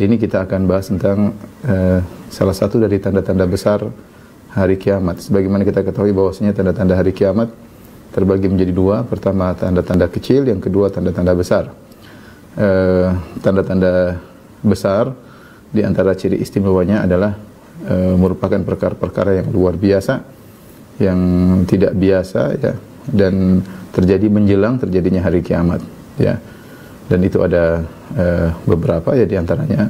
Ini kita akan bahas tentang salah satu dari tanda-tanda besar hari kiamat. Sebagaimana kita ketahui bahwasanya tanda-tanda hari kiamat terbagi menjadi dua. Pertama tanda-tanda kecil, yang kedua tanda-tanda besar. Tanda-tanda besar di antara ciri istimewanya adalah merupakan perkara-perkara yang luar biasa, yang tidak biasa, ya, dan terjadi menjelang terjadinya hari kiamat, ya. Dan itu ada beberapa, ya, di antaranya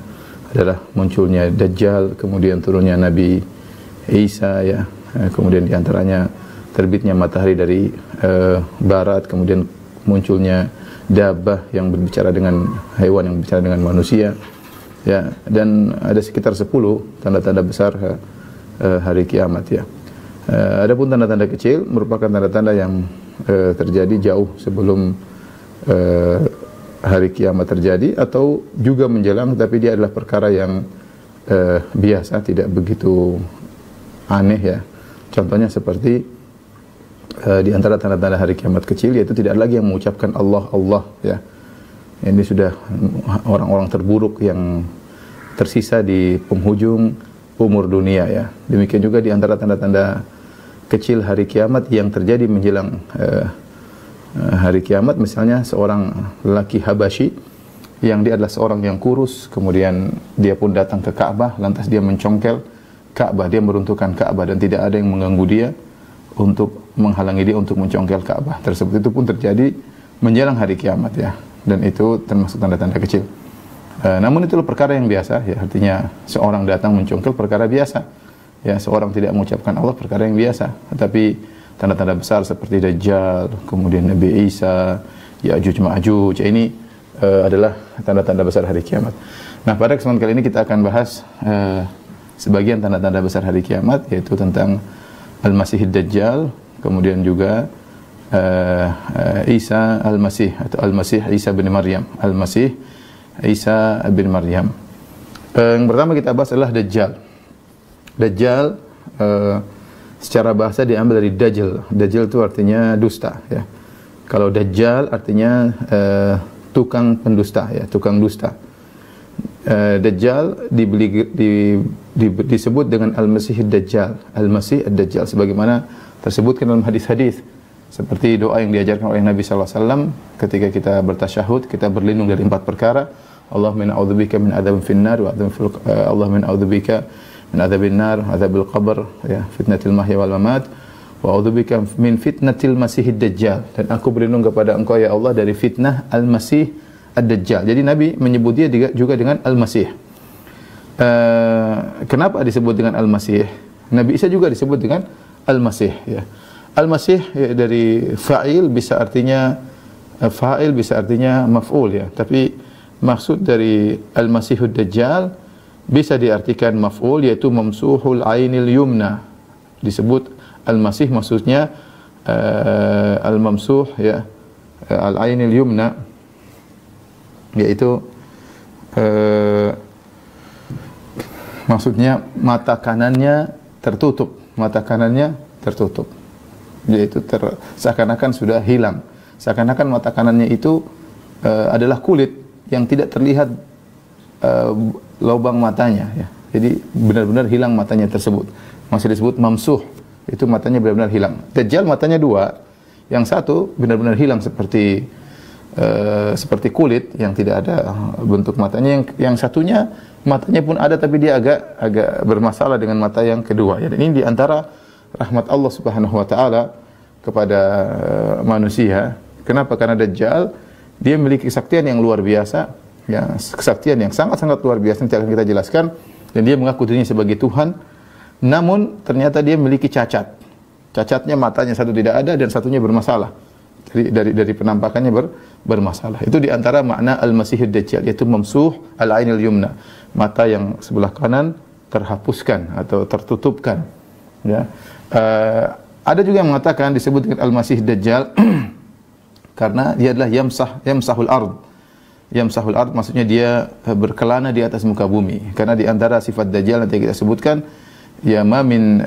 adalah munculnya Dajjal, kemudian turunnya Nabi Isa, ya, kemudian di antaranya terbitnya matahari dari barat, kemudian munculnya Dabbah yang berbicara dengan hewan yang berbicara dengan manusia, ya, dan ada sekitar 10 tanda-tanda besar hari kiamat, ya. Adapun tanda-tanda kecil merupakan tanda-tanda yang terjadi jauh sebelum hari kiamat terjadi atau juga menjelang, tapi dia adalah perkara yang biasa, tidak begitu aneh, ya. Contohnya seperti di antara tanda-tanda hari kiamat kecil, yaitu tidak lagi yang mengucapkan Allah, Allah, ya. Ini sudah orang-orang terburuk yang tersisa di penghujung umur dunia, ya. Demikian juga di antara tanda-tanda kecil hari kiamat yang terjadi menjelang hari kiamat, misalnya seorang lelaki Habasyi yang dia adalah seorang yang kurus, kemudian dia pun datang ke Ka'bah, lantas dia mencongkel Ka'bah, dia meruntuhkan Ka'bah dan tidak ada yang mengganggu dia untuk menghalangi dia untuk mencongkel Ka'bah tersebut. Itu pun terjadi menjelang hari kiamat, ya, dan itu termasuk tanda-tanda kecil. Namun itu perkara yang biasa, ya, artinya seorang datang mencongkel perkara biasa, ya, seorang tidak mengucapkan Allah perkara yang biasa. Tetapi tanda-tanda besar seperti Dajjal, kemudian Nabi Isa, Ya'juj Ma'juj, ini adalah tanda-tanda besar hari kiamat. Nah, pada kesempatan kali ini kita akan bahas sebagian tanda-tanda besar hari kiamat, yaitu tentang Al-Masih Dajjal, kemudian juga Isa Al-Masih atau Al-Masih Isa bin Maryam, Al-Masih Isa bin Maryam. Yang pertama kita bahas adalah Dajjal. Dajjal secara bahasa diambil dari Dajjal. Dajjal itu artinya dusta, ya. Kalau Dajjal artinya tukang pendusta, ya, tukang dusta. Dajjal disebut dengan Al-Masih Dajjal, Al-Masih Ad-Dajjal, sebagaimana tersebutkan dalam hadis-hadis, seperti doa yang diajarkan oleh Nabi sallallahu alaihi wasallam ketika kita bertasyahud, kita berlindung dari 4 perkara. Allahumma inna a'udzubika min adzabin finnar wa Allahumma inna a'udzubika min adzabin nar, adzabil qabr, ya, fitnatil mahya wal mamat, wa a'udzubika min fitnatil masihid dajjal, dan aku berlindung kepada Engkau ya Allah dari fitnah Al-Masih Ad-Dajjal. Jadi Nabi menyebut dia juga dengan Al-Masih. Kenapa disebut dengan Al-Masih? Nabi Isa juga disebut dengan Al-Masih, ya. Al-Masih, ya, dari fa'il bisa artinya fa'il, bisa artinya maf'ul, ya. Tapi maksud dari Al-Masihud Dajjal bisa diartikan maf'ul, yaitu mamsuhul ainil yumna. Disebut Al-Masih maksudnya al-mamsuh, ya, al-ainil yumna, yaitu maksudnya mata kanannya tertutup, mata kanannya tertutup, yaitu seakan-akan sudah hilang, seakan-akan mata kanannya itu adalah kulit yang tidak terlihat lubang matanya, ya. Jadi benar-benar hilang matanya tersebut, masih disebut mamsuh, itu matanya benar-benar hilang. Dajjal matanya 2, yang satu benar-benar hilang seperti kulit yang tidak ada bentuk matanya, yang satunya matanya pun ada tapi dia agak bermasalah dengan mata yang kedua, ya. Dan ini diantara rahmat Allah Subhanahu wa taala kepada manusia. Kenapa? Karena Dajjal dia memiliki kesaktian yang luar biasa, ya, kesaktian yang sangat-sangat luar biasa, nanti akan kita jelaskan. Dan dia mengaku dirinya sebagai Tuhan, namun ternyata dia memiliki cacat. Cacatnya matanya satu tidak ada dan satunya bermasalah. Dari penampakannya bermasalah. Itu diantara makna Al-Masihud Dajjal, yaitu mamsuh al-ainil yumna, mata yang sebelah kanan terhapuskan atau tertutupkan, ya. Ada juga yang mengatakan disebut dengan Al-Masih Dajjal karena dia adalah yamsahul ard. Yamsahul ard maksudnya dia berkelana di atas muka bumi. Karena di antara sifat Dajjal nanti kita sebutkan, ya, ma min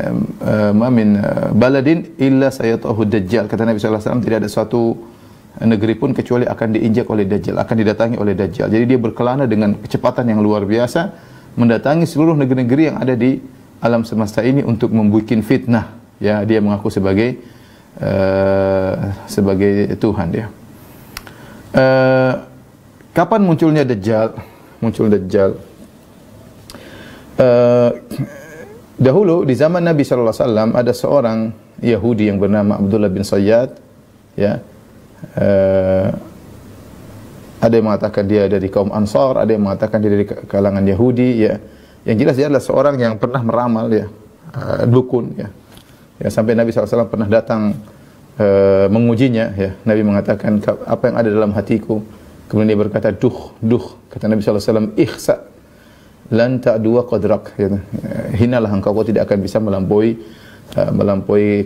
baladin illa sayatahu Dajjal. Kata Nabi sallallahu alaihi wasallam, tidak ada suatu negeri pun kecuali akan diinjak oleh Dajjal, akan didatangi oleh Dajjal. Jadi dia berkelana dengan kecepatan yang luar biasa, mendatangi seluruh negeri-negeri yang ada di alam semesta ini untuk membuat fitnah. Ya, dia mengaku sebagai Tuhan dia. Kapan munculnya Dajjal? Muncul Dajjal. Dahulu di zaman Nabi sallallahu alaihi wasallam ada seorang Yahudi yang bernama Abdullah bin Sayyad, ya. Ada yang mengatakan dia dari kaum Ansar, ada yang mengatakan dia dari kalangan Yahudi, ya. Yang jelas dia adalah seorang yang pernah meramal, ya, dukun, ya. Ya, sampai Nabi SAW pernah datang mengujinya, ya. Nabi mengatakan, apa yang ada dalam hatiku? Kemudian dia berkata, duh. Kata Nabi SAW, ikhsa, lan ta'dua qadrak. Ya. Hinalah engkau tidak akan bisa melampaui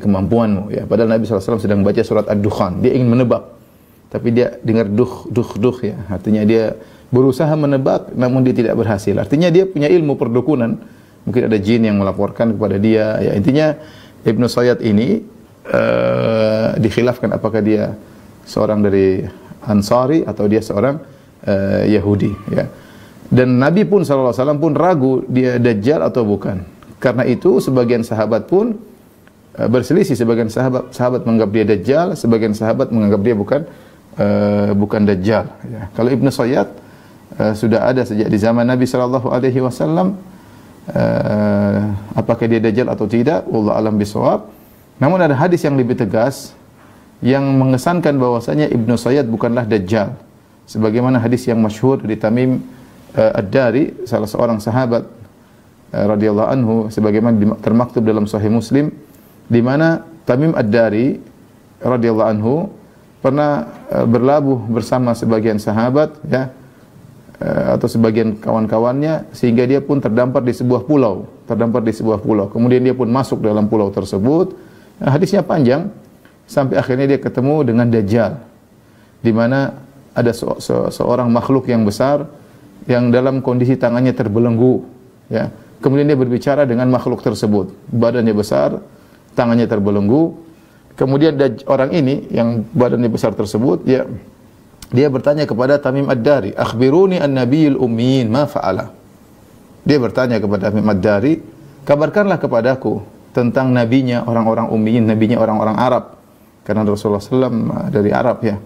kemampuanmu. Ya. Padahal Nabi SAW sedang baca surat Ad-Dukhan. Dia ingin menebak, tapi dia dengar duh, ya. Artinya dia berusaha menebak, namun dia tidak berhasil. Artinya dia punya ilmu perdukunan. Mungkin ada jin yang melaporkan kepada dia. Ya, intinya Ibnu Sayyad ini dikhilafkan apakah dia seorang dari Ansari atau dia seorang Yahudi, ya. Dan Nabi pun sallallahu alaihi wasallam pun ragu dia Dajjal atau bukan. Karena itu sebagian sahabat pun berselisih, sebagian sahabat menganggap dia Dajjal, sebagian sahabat menganggap dia bukan Dajjal, ya. Kalau Ibnu Sayyad sudah ada sejak di zaman Nabi sallallahu alaihi wasallam. Apakah dia Dajjal atau tidak, wallahu alam bisawab. Namun ada hadis yang lebih tegas yang mengesankan bahwasanya Ibnu Sayyad bukanlah Dajjal, sebagaimana hadis yang masyhur dari Tamim Ad-Dari, salah seorang sahabat radhiyallahu anhu, sebagaimana termaktub dalam Sahih Muslim, di mana Tamim Ad-Dari radhiyallahu anhu pernah berlabuh bersama sebagian sahabat, ya, atau sebagian kawan-kawannya, sehingga dia pun terdampar di sebuah pulau. Kemudian dia pun masuk dalam pulau tersebut. Hadisnya panjang sampai akhirnya dia ketemu dengan Dajjal, di mana ada seorang makhluk yang besar yang dalam kondisi tangannya terbelenggu, ya. Kemudian dia berbicara dengan makhluk tersebut. Badannya besar, tangannya terbelenggu. Kemudian orang ini yang badannya besar tersebut, ya, dia bertanya kepada Tamim Ad-Dari, "Akhbiruni an-nabiyil ummiyin ma fa'ala." Dia bertanya kepada Tamim Ad-Dari, "Kabarkanlah kepadaku tentang nabinya orang-orang ummiyin, nabinya orang-orang Arab." Karena Rasulullah SAW dari Arab, ya.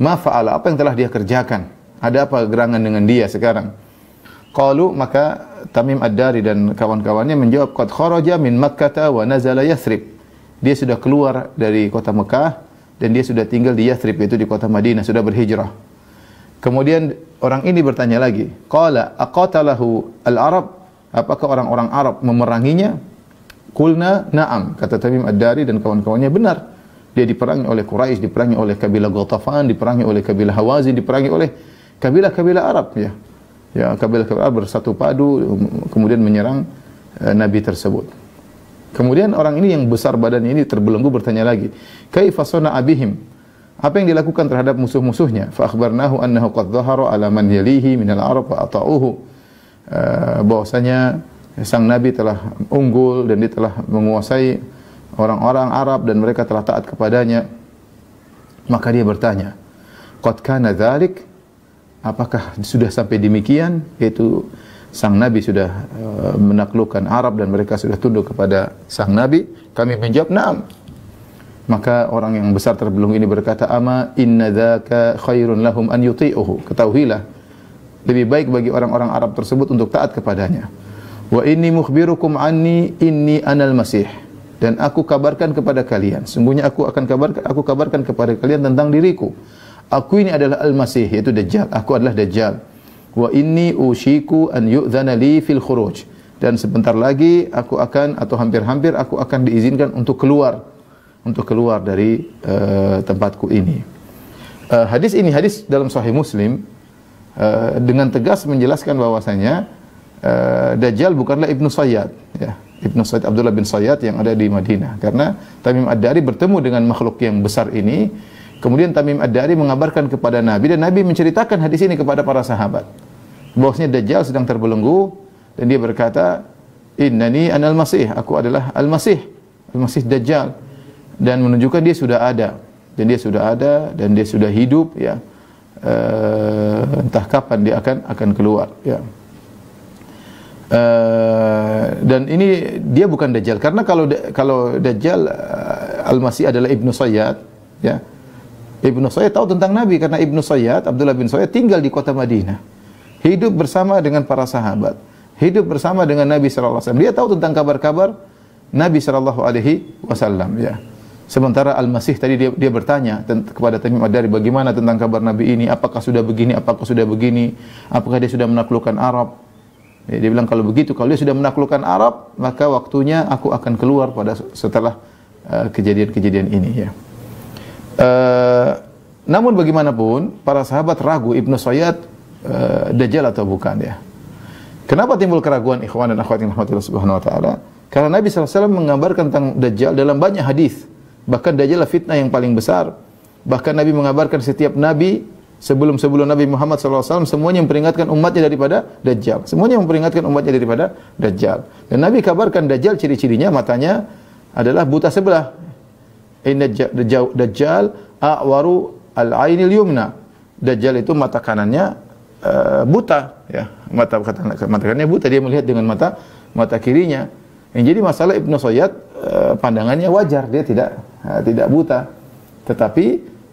"Ma fa'ala," apa yang telah dia kerjakan? Ada apa gerangan dengan dia sekarang? Qalu, maka Tamim Ad-Dari dan kawan-kawannya menjawab, "Qad kharaja min Makkah wa nazala Yathrib." Dia sudah keluar dari kota Mekah dan dia sudah tinggal di Yathrib, yaitu di kota Madinah, sudah berhijrah. Kemudian orang ini bertanya lagi, qala aqatalahu al-Arab, apakah orang-orang Arab memeranginya? Qulna na'am, kata Tamim Ad-Dari dan kawan-kawannya, benar. Dia diperangi oleh Quraisy, diperangi oleh kabilah Ghatafan, diperangi oleh kabilah Hawazin, diperangi oleh kabilah-kabilah Arab, ya. Ya, kabilah-kabilah Arab bersatu padu kemudian menyerang Nabi tersebut. Kemudian orang ini yang besar badannya ini terbelenggu bertanya lagi, "Kaifa sana'a bihim?" Apa yang dilakukan terhadap musuh-musuhnya? Fa akhbarnahu annahu qad dhahara 'ala man yalihi min al-Arab wa ata'uhu. Bahwasanya sang nabi telah unggul dan dia telah menguasai orang-orang Arab dan mereka telah taat kepadanya. Maka dia bertanya, "Qad kana dzalik?" Apakah sudah sampai demikian, yaitu sang Nabi sudah menaklukkan Arab dan mereka sudah tunduk kepada sang Nabi? Kami menjawab, "Na'am." Maka orang yang besar terbelenggu ini berkata, "Ama inna dzaka khairun lahum an yuti'uhu." Ketahuilah, lebih baik bagi orang-orang Arab tersebut untuk taat kepadanya. "Wa inni mukhbirukum anni inni anal masih." Dan aku kabarkan kepada kalian, sungguhnya aku kabarkan kepada kalian tentang diriku. Aku ini adalah Al-Masih, yaitu Dajjal. Aku adalah Dajjal. Wa inni ushiku an yu'dzana li fil khuruj. Dan sebentar lagi aku akan, atau hampir-hampir aku akan diizinkan untuk keluar dari tempatku ini. Hadis ini hadis dalam Sahih Muslim dengan tegas menjelaskan bahwasanya Dajjal bukanlah Ibnu Sayyad, ya. Ibnu Sayyad Abdullah bin Sayyad yang ada di Madinah, karena Tamim Ad-Dari bertemu dengan makhluk yang besar ini. Kemudian Tamim Ad-Dari mengabarkan kepada Nabi dan Nabi menceritakan hadis ini kepada para sahabat. Bahwasanya Dajjal sedang terbelenggu dan dia berkata, "Innani anal masih," aku adalah Al-Masih, Al-Masih Dajjal, dan menunjukkan dia sudah ada. dan dia sudah ada dan dia sudah hidup ya. Entah kapan dia akan keluar ya. Dan ini dia bukan Dajjal, karena kalau Dajjal Al-Masih adalah Ibnu Sayyad ya. Ibnu Sayyad tahu tentang Nabi karena Ibnu Sayyad, Abdullah bin Sayyad, tinggal di kota Madinah. Hidup bersama dengan para sahabat, hidup bersama dengan Nabi sallallahu alaihi wasallam. Dia tahu tentang kabar-kabar Nabi sallallahu alaihi wasallam ya. Sementara Al-Masih tadi dia bertanya kepada Tamim Ad-Dari, bagaimana tentang kabar Nabi ini? Apakah sudah begini? Apakah sudah begini? Apakah dia sudah menaklukkan Arab? Ya, dia bilang kalau begitu, kalau dia sudah menaklukkan Arab, maka waktunya aku akan keluar setelah kejadian-kejadian ini ya. Namun bagaimanapun para sahabat ragu Ibnu Sayyad Dajjal atau bukan ya. Kenapa timbul keraguan ikhwan dan akhwat yang dirahmati Allah Subhanahu wa taala? Karena Nabi sallallahu alaihi wasallam menggambarkan tentang Dajjal dalam banyak hadis. Bahkan Dajjal adalah fitnah yang paling besar. Bahkan Nabi mengabarkan setiap nabi sebelum Nabi Muhammad sallallahu alaihi wasallam semuanya memperingatkan umatnya daripada Dajjal. Semuanya memperingatkan umatnya daripada Dajjal. Dan Nabi kabarkan Dajjal ciri-cirinya matanya adalah buta sebelah. Inna Dajjal a'waru al-ainil yumna. Dajjal itu mata kanannya buta ya. Mata kanannya buta, dia melihat dengan mata kirinya. Yang jadi masalah Ibnu Sayyad pandangannya wajar, dia tidak buta. Tetapi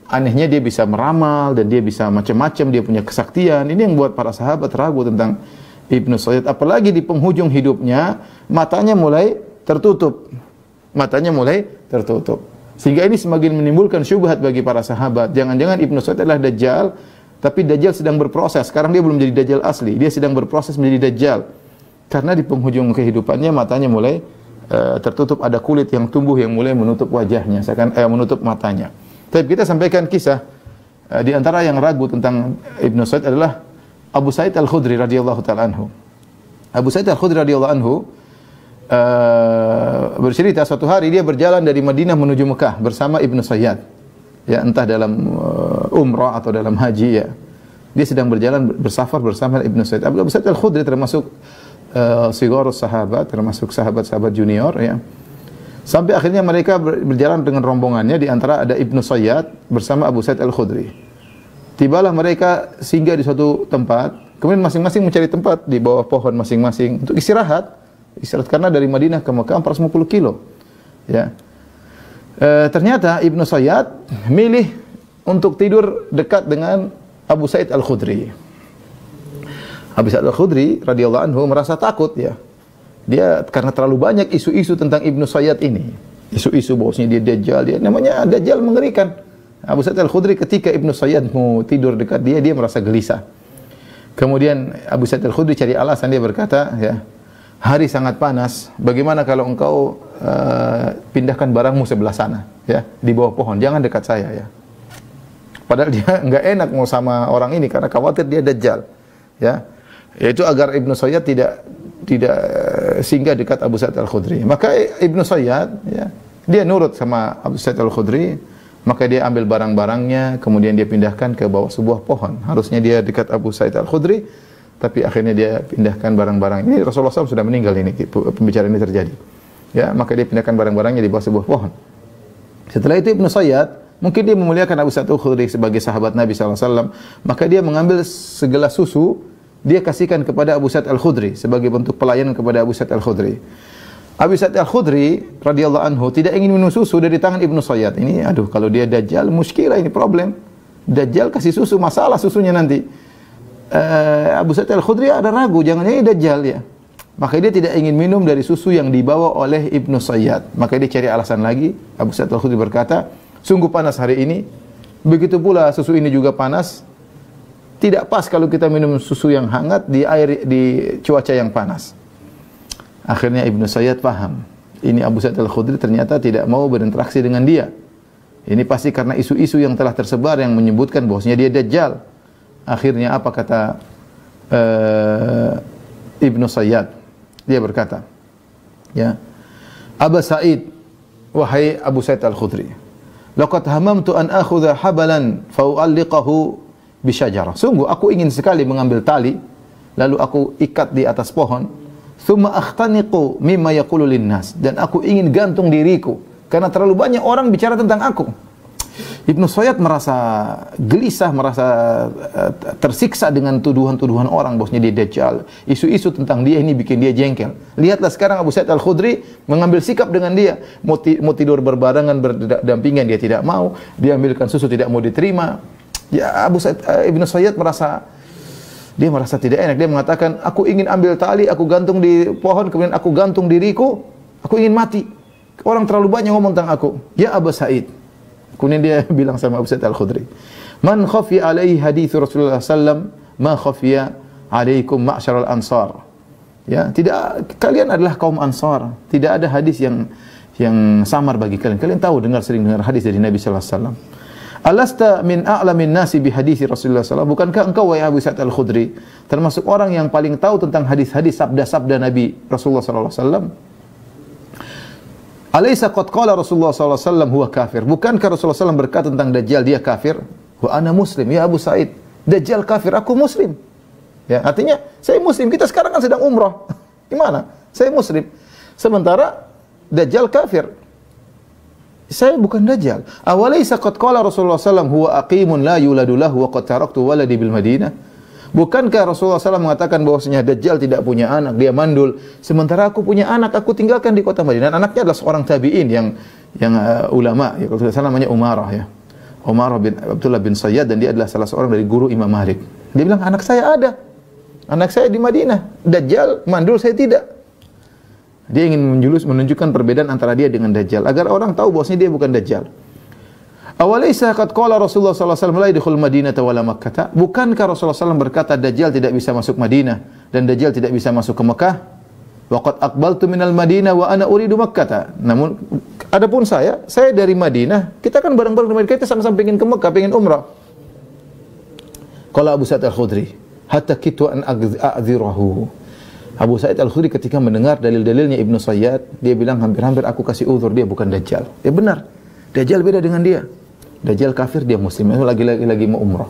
anehnya dia bisa meramal dan dia bisa macam-macam, dia punya kesaktian. Ini yang buat para sahabat ragu tentang Ibnu Sayyad. Apalagi di penghujung hidupnya matanya mulai tertutup. Sehingga ini semakin menimbulkan syubhat bagi para sahabat. Jangan-jangan Ibnu Sayyad adalah Dajjal, tapi Dajjal sedang berproses. Sekarang dia belum jadi Dajjal asli, dia sedang berproses menjadi Dajjal. Karena di penghujung kehidupannya matanya mulai tertutup, ada kulit yang tumbuh yang mulai menutup wajahnya, menutup matanya. Tapi kita sampaikan kisah di antara yang ragu tentang Ibnu Sayyad adalah Abu Sa'id Al-Khudri radhiyallahu taala anhu. Abu Sa'id Al-Khudri radhiyallahu anhu bercerita suatu hari dia berjalan dari Madinah menuju Mekah bersama Ibnu Sayyad. Ya, entah dalam umrah atau dalam haji ya. Dia sedang berjalan bersafar bersama Ibnu Sayyad. Abu Sa'id Al-Khudri termasuk sigharus sahabat, termasuk sahabat-sahabat junior ya. Sampai akhirnya mereka berjalan dengan rombongannya, di antara ada Ibnu Sayyad bersama Abu Sa'id Al-Khudri. Tibalah mereka singgah di suatu tempat, kemudian masing-masing mencari tempat di bawah pohon masing-masing untuk istirahat. Istirahat karena dari Madinah ke Mekah 450 kilo. Ya. Ternyata Ibnu Sayyad milih untuk tidur dekat dengan Abu Sa'id Al-Khudri. Abu Sa'id Al-Khudri radhiyallahu anhu merasa takut ya. Dia karena terlalu banyak isu-isu tentang Ibnu Sayyad ini. Isu-isu bahwasanya dia Dajjal, dia namanya Dajjal mengerikan. Abu Sa'id Al-Khudri ketika Ibnu Sayyad mau tidur dekat dia merasa gelisah. Kemudian Abu Sa'id Al-Khudri cari alasan, dia berkata ya, hari sangat panas, bagaimana kalau engkau pindahkan barangmu sebelah sana ya, di bawah pohon, jangan dekat saya ya. Padahal dia enggak enak mau sama orang ini karena khawatir dia Dajjal ya. Yaitu agar Ibnu Sayyad tidak singgah dekat Abu Sa'id Al-Khudri. Maka Ibnu Sayyad ya, dia nurut sama Abu Sa'id Al-Khudri, maka dia ambil barang-barangnya, kemudian dia pindahkan ke bawah sebuah pohon. Harusnya dia dekat Abu Sa'id Al-Khudri, tapi akhirnya dia pindahkan barang-barang. Ini Rasulullah SAW sudah meninggal, ini pembicaraan ini terjadi. Ya, maka dia pindahkan barang-barangnya di bawah sebuah pohon. Setelah itu Ibnu Sayyad, mungkin dia memuliakan Abu Sa'id Al-Khudri sebagai sahabat Nabi SAW, maka dia mengambil segelas susu, dia kasihkan kepada Abu Sa'id Al-Khudri sebagai bentuk pelayanan kepada Abu Sa'id Al-Khudri. Abu Sa'id Al-Khudri radhiyallahu anhu tidak ingin minum susu dari tangan Ibnu Sayyad. Ini aduh, kalau dia Dajjal muskilah, ini problem. Dajjal kasih susu, masalah susunya nanti. Abu Sa'id Al-Khudri ada ragu, jangan-jangan ini Dajjal ya. Maka dia tidak ingin minum dari susu yang dibawa oleh Ibnu Sayyad. Maka dia cari alasan lagi. Abu Sa'id Al-Khudri berkata, sungguh panas hari ini, begitu pula susu ini juga panas. Tidak pas kalau kita minum susu yang hangat di cuaca yang panas. Akhirnya Ibnu Sayyad paham. Ini Abu Sa'id Al-Khudri ternyata tidak mau berinteraksi dengan dia. Ini pasti karena isu-isu yang telah tersebar yang menyebutkan bahwasanya dia Dajjal. Akhirnya apa kata Ibnu Sayyad? Dia berkata, ya, Aba Sa'id, wahai Abu Sa'id Al-Khudri, laqad hamamtu an akhudha habalan fa u'alliqahu bisyajarah. Sungguh aku ingin sekali mengambil tali lalu aku ikat di atas pohon, thumma akhtaniqu mimma yaqulu linnas, dan aku ingin gantung diriku karena terlalu banyak orang bicara tentang aku. Ibnu Sayyad merasa gelisah, merasa tersiksa dengan tuduhan-tuduhan orang bahwasanya dia Dajjal. Isu-isu tentang dia ini bikin dia jengkel. Lihatlah sekarang Abu Sa'id Al-Khudri mengambil sikap dengan dia. Mau tidur berbarengan, berdampingan, dia tidak mau. Dia ambilkan susu, tidak mau diterima. Ya, Ibnu Sayyad merasa tidak enak. Dia mengatakan, aku ingin ambil tali, aku gantung di pohon, kemudian aku gantung diriku, aku ingin mati. Orang terlalu banyak ngomong tentang aku. Ya Abu Sa'id. Kemudian dia bilang sama Abu Sa'id Al-Khudri, "Man khafi alaihi hadits Rasulullah sallam, ma khafiya alaikum ma'syaral ansar." Ya, kalian adalah kaum Ansar. Tidak ada hadis yang samar bagi kalian. Kalian tahu sering dengar hadis dari Nabi sallallahu alaihi wasallam. Alasta min a'lamin nasi bi hadits Rasulullah sallallahu. Bukankah engkau wahai Abu Sa'id Al-Khudri termasuk orang yang paling tahu tentang hadis-hadis sabda-sabda Nabi Rasulullah sallallahu alaihi wasallam? Alaysa qad qala Rasulullah sallallahu alaihi wasallam huwa kafir? Bukankah Rasulullah SAW berkata tentang Dajjal dia kafir? Wa ana muslim, ya Abu Sa'id. Dajjal kafir, aku muslim. Ya, artinya saya muslim. Kita sekarang kan sedang umrah. Gimana? Saya muslim. Sementara Dajjal kafir. Saya bukan Dajjal. Awalaysa qad qala Rasulullah SAW huwa aqimun la yuladu lahu wa qad taraktu waladi bil Madinah? Bukankah Rasulullah SAW mengatakan bahwasanya Dajjal tidak punya anak, dia mandul. Sementara aku punya anak, aku tinggalkan di kota Madinah. Dan anaknya adalah seorang tabi'in yang ulama. Ya, kalau tidak salah namanya Umarah ya. Umarah bin Abdullah bin Sayyad, dan dia adalah salah seorang dari guru Imam Malik. Dia bilang, anak saya ada. Anak saya di Madinah. Dajjal mandul, saya tidak. Dia ingin menunjukkan perbedaan antara dia dengan Dajjal agar orang tahu bahwasanya dia bukan Dajjal. Awalaysa qad qala Rasulullah sallallahu alaihi wasallam la yadkhul Madinata wala Makkah? Bukankah Rasulullah SAW berkata Dajjal tidak bisa masuk Madinah dan Dajjal tidak bisa masuk ke Mekah? Wa qad aqbaltu minal Madinah wa ana uridu Makkah. Namun adapun saya dari Madinah, kita kan bareng-bareng di Madinah, kita sama-sama ingin ke Mekah, ingin umrah. Qala Abu Sa'id Al-Khudri, hatta kitu an a'dzirahu. Abu Sa'id Al-Khudri ketika mendengar dalil-dalilnya Ibnu Sayyad, dia bilang hampir-hampir aku kasih uzur, dia bukan Dajjal. Ya benar. Dajjal beda dengan dia. Dajjal kafir, dia muslim. Lagi mau umrah.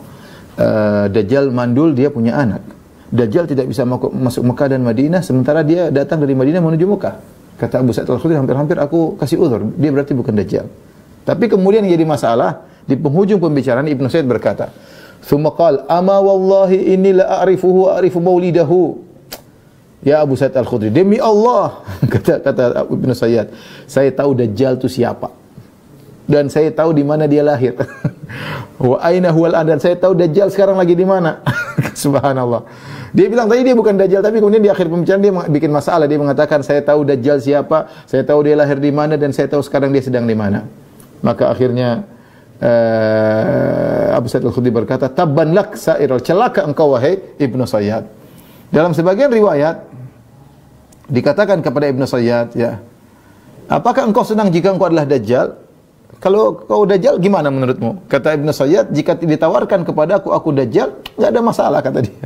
Dajjal mandul, dia punya anak. Dajjal tidak bisa masuk Mekah dan Madinah, sementara dia datang dari Madinah menuju Mekah. Kata Abu Sa'id Al-Khudri, hampir-hampir aku kasih uzur. Dia berarti bukan Dajjal. Tapi kemudian yang jadi masalah, di penghujung pembicaraan Ibnu Sayyid berkata, "Tsumma qala, ama wallahi inni la a'rifuhu wa a'rifu maulidahu." Ya Abu Sa'id Al-Khudri, demi Allah, kata Ibnu Sayyid, saya tahu Dajjal itu siapa. Dan saya tahu di mana dia lahir. Wa aina huwal an, dan saya tahu Dajjal sekarang lagi di mana. Subhanallah. Dia bilang tadi dia bukan Dajjal, tapi kemudian di akhir pembicaraan dia bikin masalah. Dia mengatakan saya tahu Dajjal siapa, saya tahu dia lahir di mana, dan saya tahu sekarang dia sedang di mana. Maka akhirnya Abu Sa'id Al-Khudri berkata, "Tabban lak sa'iral, celaka engkau wahai Ibnu Sayyad." Dalam sebagian riwayat dikatakan kepada Ibnu Sayyad, ya, apakah engkau senang jika engkau adalah Dajjal? Kalau kau Dajjal, gimana menurutmu? Kata Ibnu Sayyad, jika ditawarkan kepada aku Dajjal, enggak ada masalah, kata dia.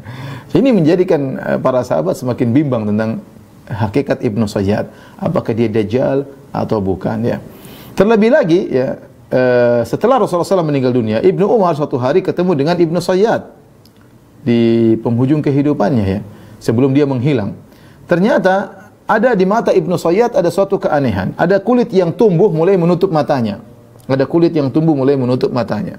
Ini menjadikan para sahabat semakin bimbang tentang hakikat Ibnu Sayyad. Apakah dia Dajjal atau bukan, ya. Terlebih lagi, ya, setelah Rasulullah SAW meninggal dunia, Ibnu Umar suatu hari ketemu dengan Ibnu Sayyad di penghujung kehidupannya, ya, sebelum dia menghilang. Ternyata ada di mata Ibnu Sayyad ada suatu keanehan. Ada kulit yang tumbuh mulai menutup matanya. Ada kulit yang tumbuh mulai menutup matanya.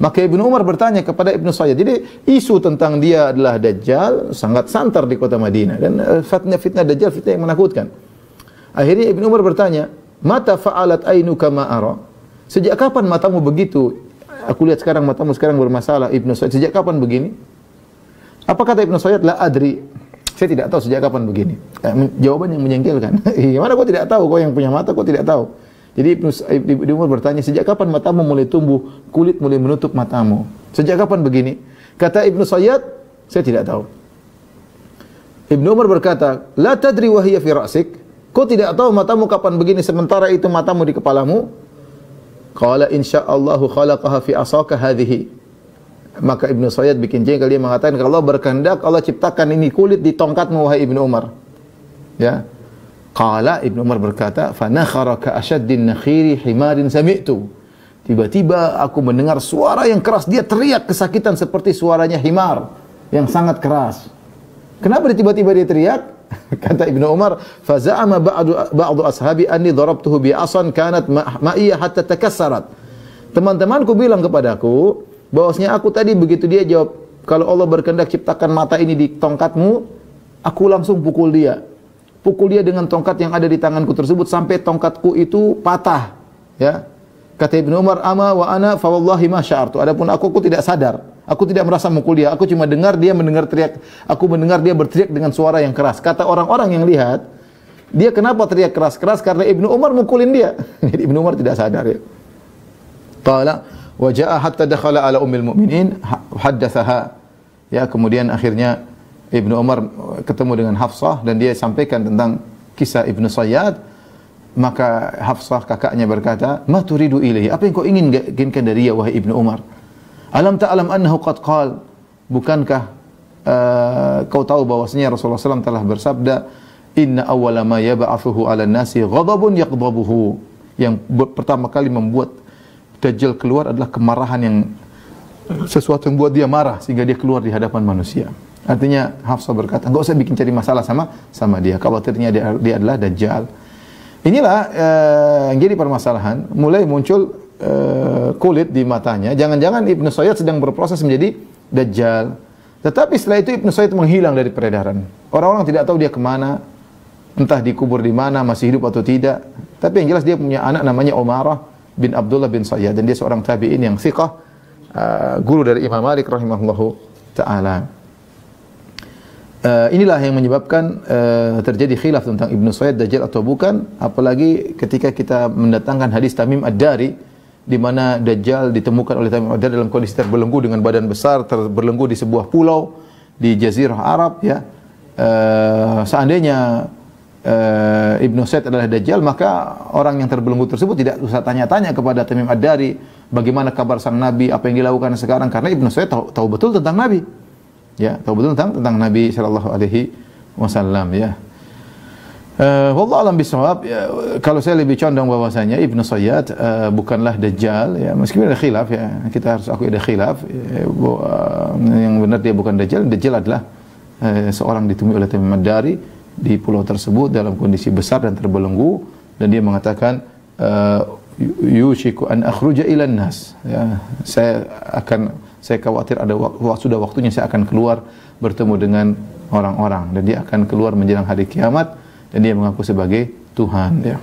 Maka Ibnu Umar bertanya kepada Ibnu Sayyad. Jadi isu tentang dia adalah Dajjal sangat santar di kota Madinah, dan fitnah Dajjal, fitnah yang menakutkan. Akhirnya Ibnu Umar bertanya, "Mata fa'alat ainuka ma ara?" Sejak kapan matamu begitu? Aku lihat sekarang matamu sekarang bermasalah, Ibnu Sayyad. Sejak kapan begini? Apa kata Ibnu Sayyad? La adri. Saya tidak tahu sejak kapan begini. Jawaban yang menjengkelkan. Gimana kau tidak tahu? Kau yang punya mata kau tidak tahu. Jadi Ibnu Umar bertanya, sejak kapan matamu mulai tumbuh, kulit mulai menutup matamu? Sejak kapan begini? Kata Ibnu Sayyad, saya tidak tahu. Ibnu Umar berkata, la tadri wa hiya fi ra'sik. Kau tidak tahu matamu kapan begini sementara itu matamu di kepalamu? Qala insyaallahu khalaqaha fi asaka hadhihi. Maka Ibnu Sayyad bikin jengkel, dia mengatakan kalau Allah berkehendak Allah ciptakan ini kulit di tongkatmu wahai Ibnu Umar. Ya. Qala Ibnu Umar berkata, fa nakhara ka ashaddin nakhiri himarin sami'tu. Tiba-tiba aku mendengar suara yang keras, dia teriak kesakitan seperti suaranya himar yang sangat keras. Kenapa tiba-tiba dia teriak? Kata Ibnu Umar, fa za'ama ba'du ashabi anni darabtuhu bi asan kanat ma'iyya hatta takassarat. Teman-temanku bilang kepadaku bahwasanya aku tadi begitu dia jawab, kalau Allah berkehendak ciptakan mata ini di tongkatmu, aku langsung pukul dia. Pukul dia dengan tongkat yang ada di tanganku tersebut sampai tongkatku itu patah. Ya. Kata Ibnu Umar, "Ama wa ana fa wallahi ma sya'artu." Adapun aku tidak sadar. Aku tidak merasa mukul dia. Aku cuma dengar dia mendengar teriak. Aku mendengar dia berteriak dengan suara yang keras. Kata orang-orang yang lihat, dia kenapa teriak keras-keras? Karena Ibnu Umar mukulin dia. Jadi Ibnu Umar tidak sadar ya. Qala wa jaa hatta dakhala ala ummil mu'minin haddatsaha. Ya, kemudian akhirnya Ibnu Umar ketemu dengan Hafsah dan dia sampaikan tentang kisah Ibnu Sayyad. Maka Hafsah kakaknya berkata, "Ma turidu ilaihi?" Apa yang kau inginkan dari dia wahai Ibnu Umar? "Alam ta'lam annahu qad qala?" Bukankah kau tahu bahwasanya Rasulullah SAW telah bersabda, "Inna awwala ma yab'athuhu 'alan nasi ghadabun yaqdabuhu." Yang pertama kali membuat Dajjal keluar adalah kemarahan yang sesuatu yang buat dia marah sehingga dia keluar di hadapan manusia. Artinya Hafsah berkata, enggak usah bikin cari masalah sama dia. Khawatirnya dia adalah Dajjal. Inilah yang jadi permasalahan. Mulai muncul kulit di matanya. Jangan-jangan Ibnu Sayyad sedang berproses menjadi Dajjal. Tetapi setelah itu Ibnu Sayyad menghilang dari peredaran. Orang-orang tidak tahu dia kemana. Entah dikubur di mana, masih hidup atau tidak. Tapi yang jelas dia punya anak namanya Umarah bin Abdullah bin Sayyad. Dan dia seorang tabi'in yang thiqah. Guru dari Imam Malik rahimahullahu ta'ala. Inilah yang menyebabkan terjadi khilaf tentang Ibnu Sayyad Dajjal atau bukan, apalagi ketika kita mendatangkan hadis Tamim Ad-Dari di mana Dajjal ditemukan oleh Tamim Ad-Dari dalam kondisi terbelenggu dengan badan besar, terbelenggu di sebuah pulau di Jazirah Arab ya. Seandainya Ibnu Sayyad adalah Dajjal, maka orang yang terbelenggu tersebut tidak usah tanya-tanya kepada Tamim Ad-Dari bagaimana kabar sang Nabi, apa yang dilakukan sekarang, karena Ibnu Sayyad tahu betul tentang Nabi. Ya, tahu betul tentang Nabi sallallahu alaihi wasallam ya. Wallahu alam bisawab. Ya, kalau saya lebih condong bahwasanya Ibnu Sayyad bukanlah Dajjal ya, meskipun ada khilaf ya. Kita harus akui ada khilaf yang benar dia bukan Dajjal. Dajjal adalah seorang ditemui oleh Tamim Ad-Dari di pulau tersebut dalam kondisi besar dan terbelenggu, dan dia mengatakan yushiku an akhruja ilan nas ya, saya khawatir ada sudah waktunya saya akan keluar bertemu dengan orang-orang, dan dia akan keluar menjelang hari kiamat dan dia mengaku sebagai Tuhan ya.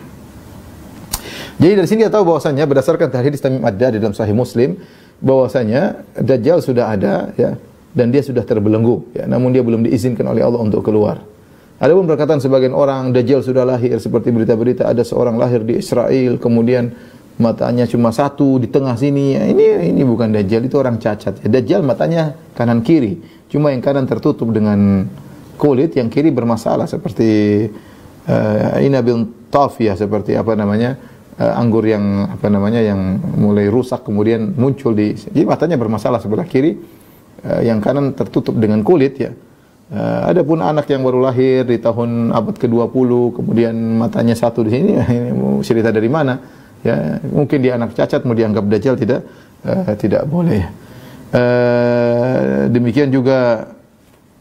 Jadi dari sini kita tahu bahwasanya berdasarkan hadis Tamim Ad-Dari dalam Sahih Muslim bahwasanya Dajjal sudah ada ya, dan dia sudah terbelenggu ya, namun dia belum diizinkan oleh Allah untuk keluar. Adapun perkataan sebagian orang Dajjal sudah lahir, seperti berita-berita ada seorang lahir di Israel kemudian matanya cuma satu di tengah sini. Ya, ini bukan Dajjal, itu orang cacat. Ya, Dajjal matanya kanan kiri, cuma yang kanan tertutup dengan kulit, yang kiri bermasalah seperti inabil tafiyah, seperti apa namanya anggur yang apa namanya yang mulai rusak kemudian muncul jadi matanya bermasalah sebelah kiri, yang kanan tertutup dengan kulit ya. Adapun anak yang baru lahir di tahun abad ke-20 kemudian matanya satu di sini, ini mau cerita dari mana? Ya, mungkin dia anak cacat mau dianggap Dajjal tidak boleh. Demikian juga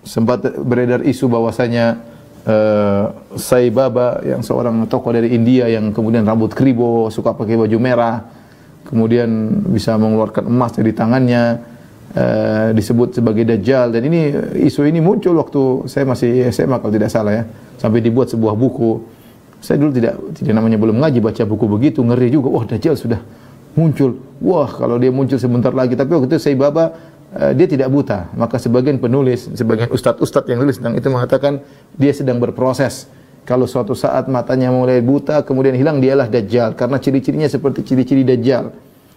sempat beredar isu bahwasanya Sai Baba yang seorang tokoh dari India yang kemudian rambut kribo, suka pakai baju merah, kemudian bisa mengeluarkan emas dari tangannya, disebut sebagai Dajjal. Dan ini isu ini muncul waktu saya masih SMA kalau tidak salah ya, sampai dibuat sebuah buku. Saya dulu tidak namanya belum ngaji, baca buku begitu ngeri juga. Wah, Dajjal sudah muncul. Wah, kalau dia muncul sebentar lagi. Tapi waktu itu Sai Baba dia tidak buta. Maka sebagian penulis, sebagian ustadz yang nulis tentang itu mengatakan dia sedang berproses. Kalau suatu saat matanya mulai buta kemudian hilang, dialah Dajjal, karena ciri-cirinya seperti ciri-ciri Dajjal.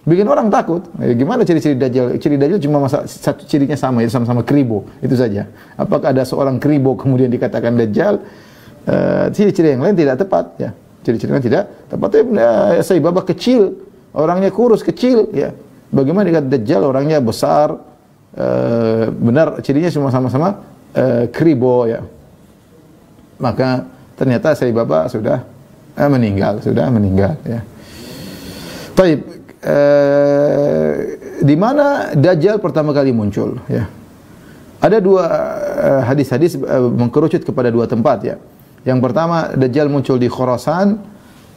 Bikin orang takut. Gimana ciri-ciri Dajjal? Ciri Dajjal cuma satu cirinya sama, yaitu sama-sama kribo. Itu saja. Apakah ada seorang kribo kemudian dikatakan Dajjal? Ciri-ciri yang lain tidak tepat ya. Ciri-ciri yang tidak tepat. Sai Baba kecil, orangnya kurus kecil ya. Bagaimana dikatakan Dajjal orangnya besar? Benar cirinya semua sama-sama kribo ya. Maka ternyata Sai Baba sudah meninggal ya. Baik, di mana Dajjal pertama kali muncul ya. Ada dua hadis-hadis mengkerucut kepada dua tempat ya. Yang pertama Dajjal muncul di Khurasan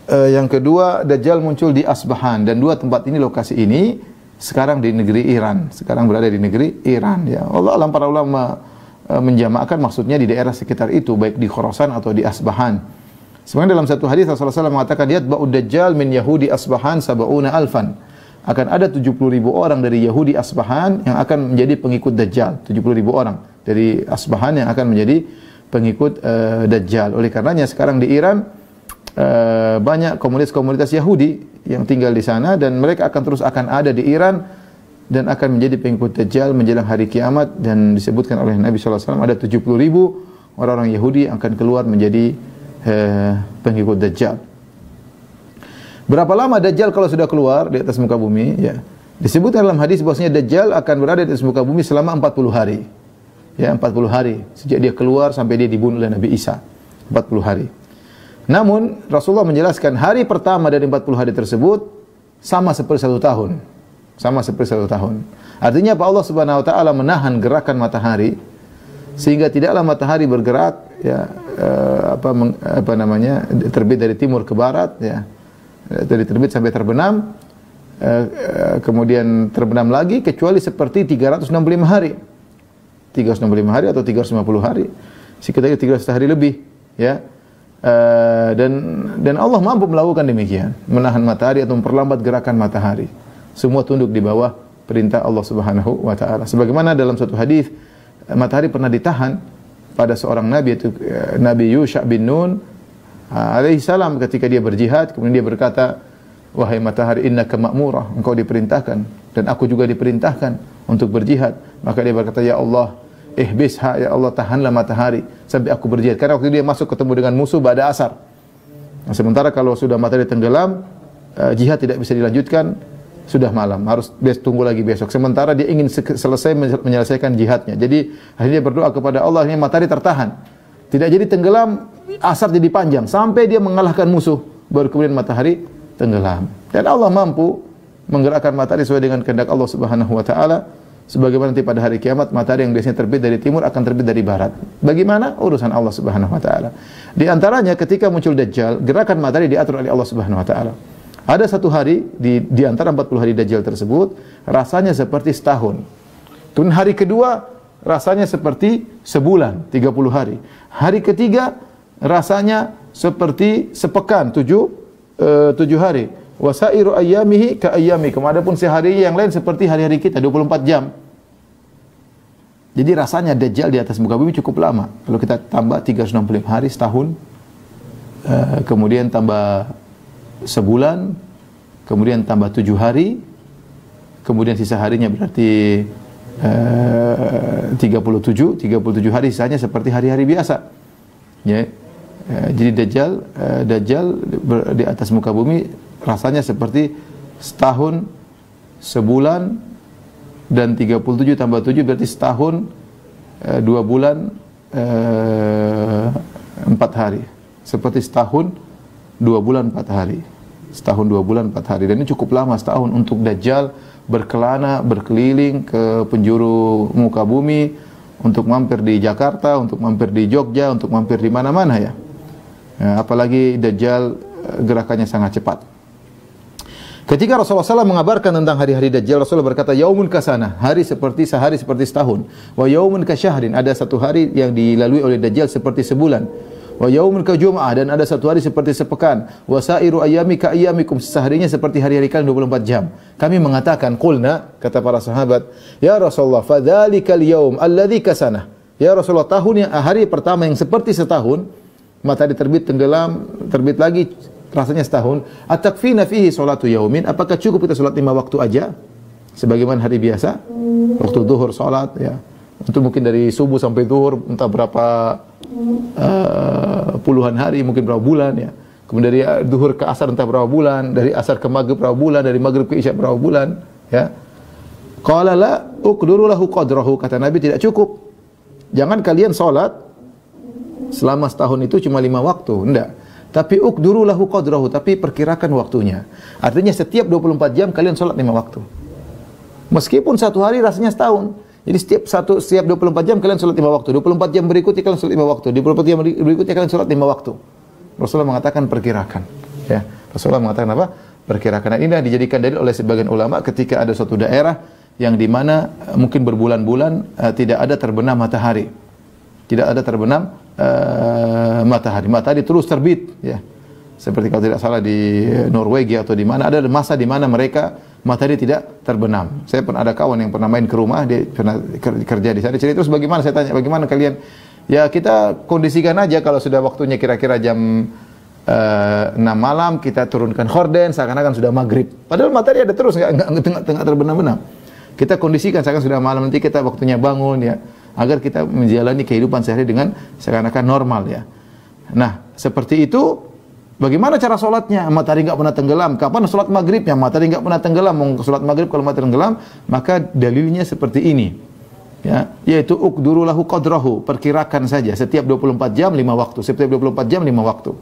Yang kedua, Dajjal muncul di Asbahan, dan dua tempat ini, lokasi ini sekarang di negeri Iran. Sekarang berada di negeri Iran, ya. Allah alam, para ulama menjamakkan maksudnya di daerah sekitar itu, baik di Khorasan atau di Asbahan. Sebenarnya dalam satu hadis Rasulullah SAW mengatakan, yatba'ud Dajjal min Yahudi Asbahan sab'una alfan. Akan ada 70.000 orang dari Yahudi Asbahan yang akan menjadi pengikut Dajjal. 70.000 orang dari Asbahan yang akan menjadi pengikut Dajjal. Oleh karenanya sekarang di Iran banyak komunitas-komunitas Yahudi yang tinggal di sana, dan mereka akan terus ada di Iran dan akan menjadi pengikut Dajjal menjelang hari kiamat. Dan disebutkan oleh Nabi SAW ada 70.000 orang-orang Yahudi yang akan keluar menjadi pengikut Dajjal. Berapa lama Dajjal kalau sudah keluar di atas muka bumi? Ya, disebutkan dalam hadis bahwasanya Dajjal akan berada di atas muka bumi selama 40 hari. Ya, 40 hari sejak dia keluar sampai dia dibunuh oleh Nabi Isa. 40 hari. Namun Rasulullah menjelaskan hari pertama dari 40 hari tersebut sama seperti 1 tahun. Sama seperti 1 tahun. Artinya apa? Allah Subhanahu wa taala menahan gerakan matahari sehingga tidaklah matahari bergerak, ya, terbit dari timur ke barat, ya. Dari terbit sampai terbenam, kemudian terbenam lagi, kecuali seperti 365 hari. 365 hari atau 350 hari. Sekitar 300 hari lebih, ya. Dan Allah mampu melakukan demikian, menahan matahari atau memperlambat gerakan matahari. Semua tunduk di bawah perintah Allah Subhanahu wa taala. Sebagaimana dalam suatu hadis, matahari pernah ditahan pada seorang nabi, yaitu Nabi Yusha bin Nun alaihi salam, ketika dia berjihad. Kemudian dia berkata, wahai matahari, innaka ma'murah, engkau diperintahkan dan aku juga diperintahkan untuk berjihad. Maka dia berkata, ya Allah, ihbisha, ya Allah, tahanlah matahari sampai aku berjihad. Karena waktu dia masuk ketemu dengan musuh pada asar. Nah, sementara kalau sudah matahari tenggelam, jihad tidak bisa dilanjutkan, sudah malam, harus tunggu lagi besok. Sementara dia ingin selesai menyelesaikan jihadnya. Jadi akhirnya dia berdoa kepada Allah, akhirnya matahari tertahan, tidak jadi tenggelam, asar jadi panjang sampai dia mengalahkan musuh, baru kemudian matahari tenggelam. Dan Allah mampu menggerakkan matahari sesuai dengan kehendak Allah Subhanahu wa taala. Sebagaimana nanti pada hari kiamat matahari yang biasanya terbit dari timur akan terbit dari barat. Bagaimana? Urusan Allah Subhanahu wa taala. Di antaranya ketika muncul Dajjal, gerakan matahari diatur oleh Allah Subhanahu wa taala. Ada satu hari di antara 40 hari Dajjal tersebut rasanya seperti setahun. Kemudian hari kedua rasanya seperti sebulan, 30 hari. Hari ketiga rasanya seperti sepekan, 7 hari. Wasairu ayyamihi ka ayyamikum. Adapun sehari yang lain seperti hari-hari kita, 24 jam. Jadi rasanya Dajjal di atas muka bumi cukup lama. Kalau kita tambah 365 hari, setahun, kemudian tambah sebulan, kemudian tambah 7 hari, kemudian sisa harinya berarti 37 hari, sisanya seperti hari-hari biasa. Ya. Jadi Dajjal di atas muka bumi rasanya seperti setahun, sebulan, dan 37 tambah 7 berarti setahun, 2 bulan, 4 hari. Seperti setahun, 2 bulan, 4 hari. Setahun, 2 bulan, 4 hari. Dan ini cukup lama setahun untuk Dajjal berkelana, berkeliling ke penjuru muka bumi, untuk mampir di Jakarta, untuk mampir di Jogja, untuk mampir di mana-mana, ya. Apalagi Dajjal gerakannya sangat cepat. Ketika Rasulullah SAW mengabarkan tentang hari-hari Dajjal, Rasulullah berkata, yaumun kasana, sehari seperti setahun. Wa yaumun kasyahrin, ada satu hari yang dilalui oleh Dajjal seperti sebulan. Wa yaumun kajum'ah, dan ada satu hari seperti sepekan. Wa sairu ayyami ka ayyamikum, seharinya seperti hari-hari kalian 24 jam. Kami mengatakan, qulna, kata para sahabat, ya Rasulullah, fadzalikal yaum alladzi kasana. Ya Rasulullah, hari pertama yang seperti setahun, matahari terbit, tenggelam, terbit lagi, rasanya setahun. Atakfina fihi salatu yaumin, apakah cukup kita salat 5 waktu aja sebagaimana hari biasa? Waktu zuhur salat, ya. Itu mungkin dari subuh sampai zuhur entah berapa puluhan hari, mungkin berapa bulan, ya. Kemudian dari zuhur ke asar entah berapa bulan, dari asar ke maghrib berapa bulan, dari maghrib ke isya berapa bulan, ya. Qala la uqdiru lahu qadrahu, kata Nabi, tidak cukup. Jangan kalian salat selama setahun itu cuma 5 waktu, enggak. Tapi uqduru lahu qadrahu, tapi perkirakan waktunya. Artinya setiap 24 jam kalian salat 5 waktu. Meskipun satu hari rasanya setahun. Jadi setiap 24 jam kalian salat 5 waktu. 24 jam berikutnya kalian salat 5 waktu. 24 jam berikutnya kalian salat 5 waktu. Rasulullah mengatakan perkirakan. Ya, Rasulullah mengatakan apa? Perkirakan. Ini dijadikan dalil oleh sebagian ulama ketika ada suatu daerah yang di mana mungkin berbulan-bulan tidak ada terbenam matahari. Tidak ada terbenam matahari. Matahari terus terbit, ya. Seperti kalau tidak salah di Norwegia atau di mana ada masa di mana mereka matahari tidak terbenam. Saya pernah ada kawan yang pernah main ke rumah, dia pernah kerja di sana. Cerita terus bagaimana? Saya tanya, bagaimana kalian? Ya kita kondisikan aja kalau sudah waktunya kira-kira jam 6 malam kita turunkan horden seakan-akan sudah maghrib. Padahal matahari ada terus nggak terbenam-benam. Kita kondisikan seakan sudah malam, nanti kita waktunya bangun ya, agar kita menjalani kehidupan sehari dengan seakan-akan normal ya. Nah seperti itu. Bagaimana cara sholatnya? Matahari nggak pernah tenggelam. Kapan sholat maghribnya? Matahari nggak pernah tenggelam. Mau sholat maghrib kalau matahari tenggelam, maka dalilnya seperti ini. Ya, yaitu uqduru lahu qadrahu, perkirakan saja setiap 24 jam 5 waktu, setiap 24 jam 5 waktu.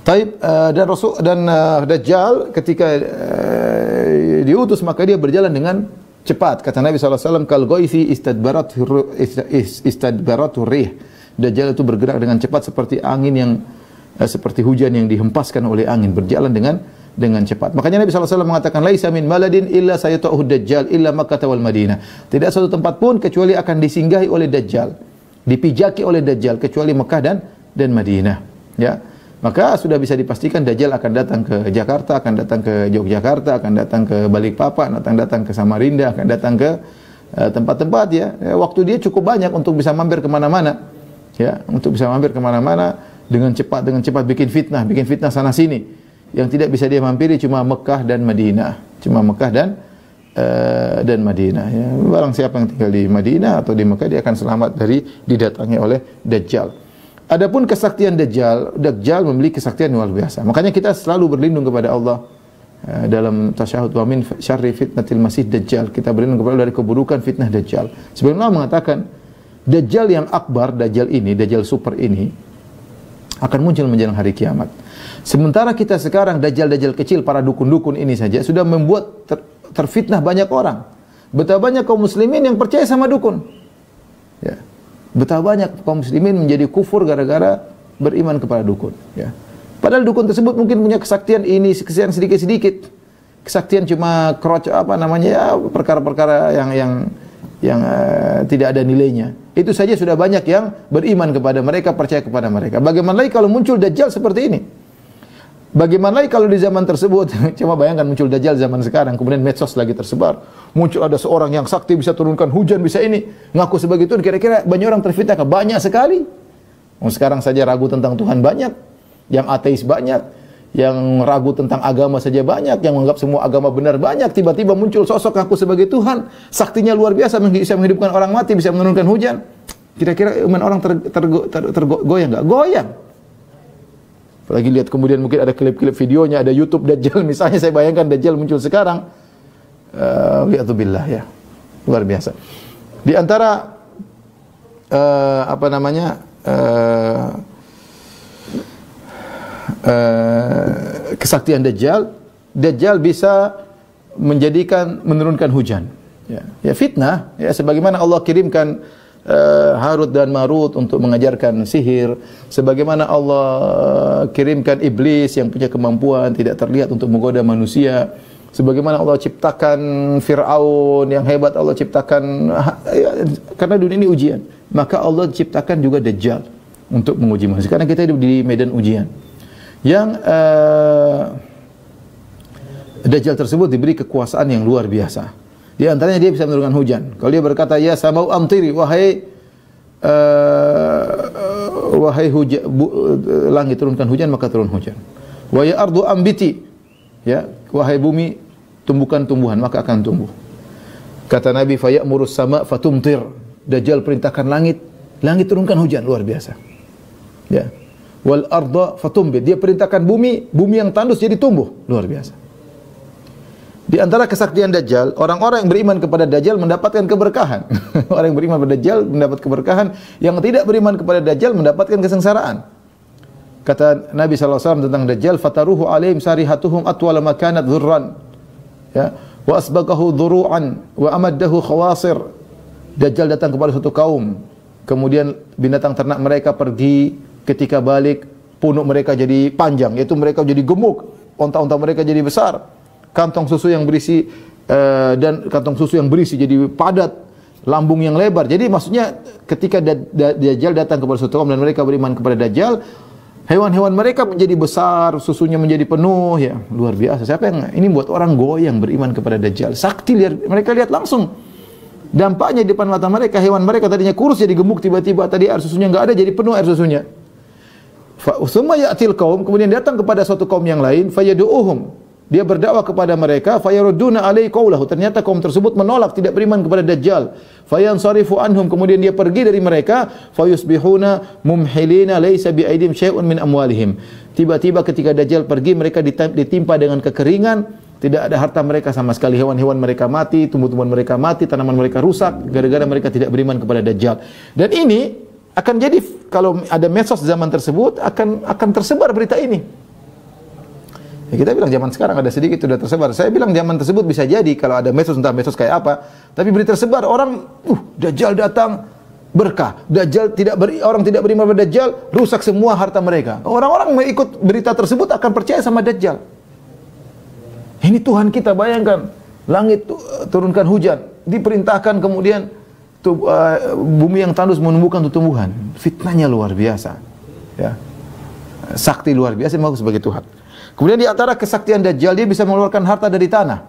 Taib dan Dajjal ketika diutus maka dia berjalan dengan cepat. Kata Nabi SAW, kal ghaithi istadbaratu rih. Dajjal itu bergerak dengan cepat seperti angin yang seperti hujan yang dihempaskan oleh angin, berjalan dengan cepat. Makanya Nabi SAW mengatakan, laisa min maladin illa sayata'uhu Dajjal illa Makkah wal Madinah. Tidak satu tempat pun kecuali akan disinggahi oleh Dajjal, dipijaki oleh Dajjal kecuali Mekah dan Madinah. Ya. Maka sudah bisa dipastikan Dajjal akan datang ke Jakarta, akan datang ke Yogyakarta, akan datang ke Balikpapan, akan datang ke Samarinda, akan datang ke tempat-tempat ya. Waktu dia cukup banyak untuk bisa mampir kemana-mana. Ya, untuk bisa mampir kemana-mana dengan cepat bikin fitnah sana sini. Yang tidak bisa dia mampiri cuma Mekah dan Madinah, cuma Mekah dan Madinah. Ya. Barang siapa yang tinggal di Madinah atau di Mekah dia akan selamat dari didatangi oleh Dajjal. Adapun kesaktian Dajjal memiliki kesaktian luar biasa. Makanya kita selalu berlindung kepada Allah dalam tasyahud, wa min syarri fitnatil masih Dajjal. Kita berlindung kepada Allah dari keburukan fitnah Dajjal. Sebenarnya Allah mengatakan Dajjal yang akbar, Dajjal ini, Dajjal super ini akan muncul menjelang hari kiamat. Sementara kita sekarang Dajjal kecil, para dukun-dukun ini saja sudah membuat terfitnah banyak orang. Betapa banyak kaum muslimin yang percaya sama dukun. Ya. Betapa banyak kaum muslimin menjadi kufur gara-gara beriman kepada dukun. Ya. Padahal dukun tersebut mungkin punya kesaktian ini, kesaktian sedikit-sedikit. Kesaktian cuma perkara-perkara yang tidak ada nilainya. Itu saja sudah banyak yang beriman kepada mereka, percaya kepada mereka. Bagaimana lagi kalau muncul Dajjal seperti ini? Bagaimana lagi kalau di zaman tersebut, coba bayangkan muncul Dajjal zaman sekarang, kemudian medsos lagi tersebar. Muncul ada seorang yang sakti bisa turunkan hujan, bisa ini. Ngaku sebagai Tuhan, kira-kira banyak orang terfitnah? Banyak sekali. Sekarang saja ragu tentang Tuhan banyak. Yang ateis banyak. Yang ragu tentang agama saja banyak, yang menganggap semua agama benar banyak. Tiba-tiba muncul sosok ngaku sebagai Tuhan, saktinya luar biasa, bisa menghidupkan orang mati, bisa menurunkan hujan. Kira-kira iman orang tergoyang nggak? Goyang. Apalagi lihat kemudian mungkin ada klip-klip videonya, ada YouTube Dajjal misalnya. Saya bayangkan Dajjal muncul sekarang, lihatulillah ya, luar biasa. Di antara kesaktian Dajjal bisa menurunkan hujan. Ya fitnah. Ya sebagaimana Allah kirimkan Harut dan Marut untuk mengajarkan sihir, sebagaimana Allah kirimkan iblis yang punya kemampuan tidak terlihat untuk menggoda manusia, sebagaimana Allah ciptakan Fir'aun yang hebat, Allah ciptakan karena dunia ini ujian, maka Allah ciptakan juga Dajjal untuk menguji manusia, karena kita hidup di medan ujian. Yang Dajjal tersebut diberi kekuasaan yang luar biasa. Di antaranya dia bisa menurunkan hujan. Kalau dia berkata, ya samau amtiri, wahai langit turunkan hujan, maka turun hujan. Wa ya ardu ambiti, ya wahai bumi tumbuhkan tumbuhan, maka akan tumbuh. Kata Nabi, fa ya'murus sama fatumtir. Dajjal perintahkan langit turunkan hujan, luar biasa. Ya. Wal arda fatumbit, dia perintahkan bumi yang tandus jadi tumbuh, luar biasa. Di antara kesaktian Dajjal, orang-orang yang beriman kepada Dajjal mendapatkan keberkahan. Orang yang beriman kepada Dajjal mendapat keberkahan, yang tidak beriman kepada Dajjal mendapatkan kesengsaraan. Kata Nabi SAW tentang Dajjal, fataruhu alaihim sarihatuhum atwala ma kanat dhurran. Ya, wa asbaqahu dhuru'an wa amaddahu khawasir. Dajjal datang kepada suatu kaum, kemudian binatang ternak mereka pergi, ketika balik punuk mereka jadi panjang, yaitu mereka jadi gemuk, onta-onta mereka jadi besar, kantong susu yang berisi jadi padat, lambung yang lebar. Jadi maksudnya ketika Dajjal datang kepada suatu kaum dan mereka beriman kepada Dajjal, hewan-hewan mereka menjadi besar, susunya menjadi penuh, ya luar biasa. Siapa yang ini buat orang goyang beriman kepada Dajjal? Sakti, mereka lihat langsung dampaknya di depan mata mereka. Hewan mereka tadinya kurus jadi gemuk, tiba-tiba tadi air susunya enggak ada jadi penuh air susunya. Summa ya'til qaum, kemudian datang kepada suatu kaum yang lain, fayadu'uhum, dia berdakwah kepada mereka, fayarudduna alaihi qaulahu, ternyata kaum tersebut menolak, tidak beriman kepada Dajjal. Fayansarifu anhum, kemudian dia pergi dari mereka, fayusbihuna mumhilina laisa biaidim syai'un min amwalihim. Tiba-tiba ketika Dajjal pergi, mereka ditimpa dengan kekeringan, tidak ada harta mereka sama sekali, hewan-hewan mereka mati, tumbuh-tumbuhan mereka mati, tanaman mereka rusak gara-gara mereka tidak beriman kepada Dajjal. Dan ini akan jadi, kalau ada medsos zaman tersebut akan tersebar berita ini. Ya, kita bilang zaman sekarang ada sedikit sudah tersebar. Saya bilang zaman tersebut bisa jadi kalau ada medsos, entah medsos kayak apa, tapi berita tersebar orang, Dajjal datang berkah. Orang tidak beriman pada Dajjal, rusak semua harta mereka. Orang-orang mengikut berita tersebut akan percaya sama Dajjal. Ini Tuhan kita, bayangkan, langit turunkan hujan, diperintahkan kemudian bumi yang tandus menumbuhkan tumbuhan. Fitnahnya luar biasa. Ya. Sakti luar biasa mengaku sebagai Tuhan. Kemudian di antara kesaktian Dajjal, dia bisa mengeluarkan harta dari tanah.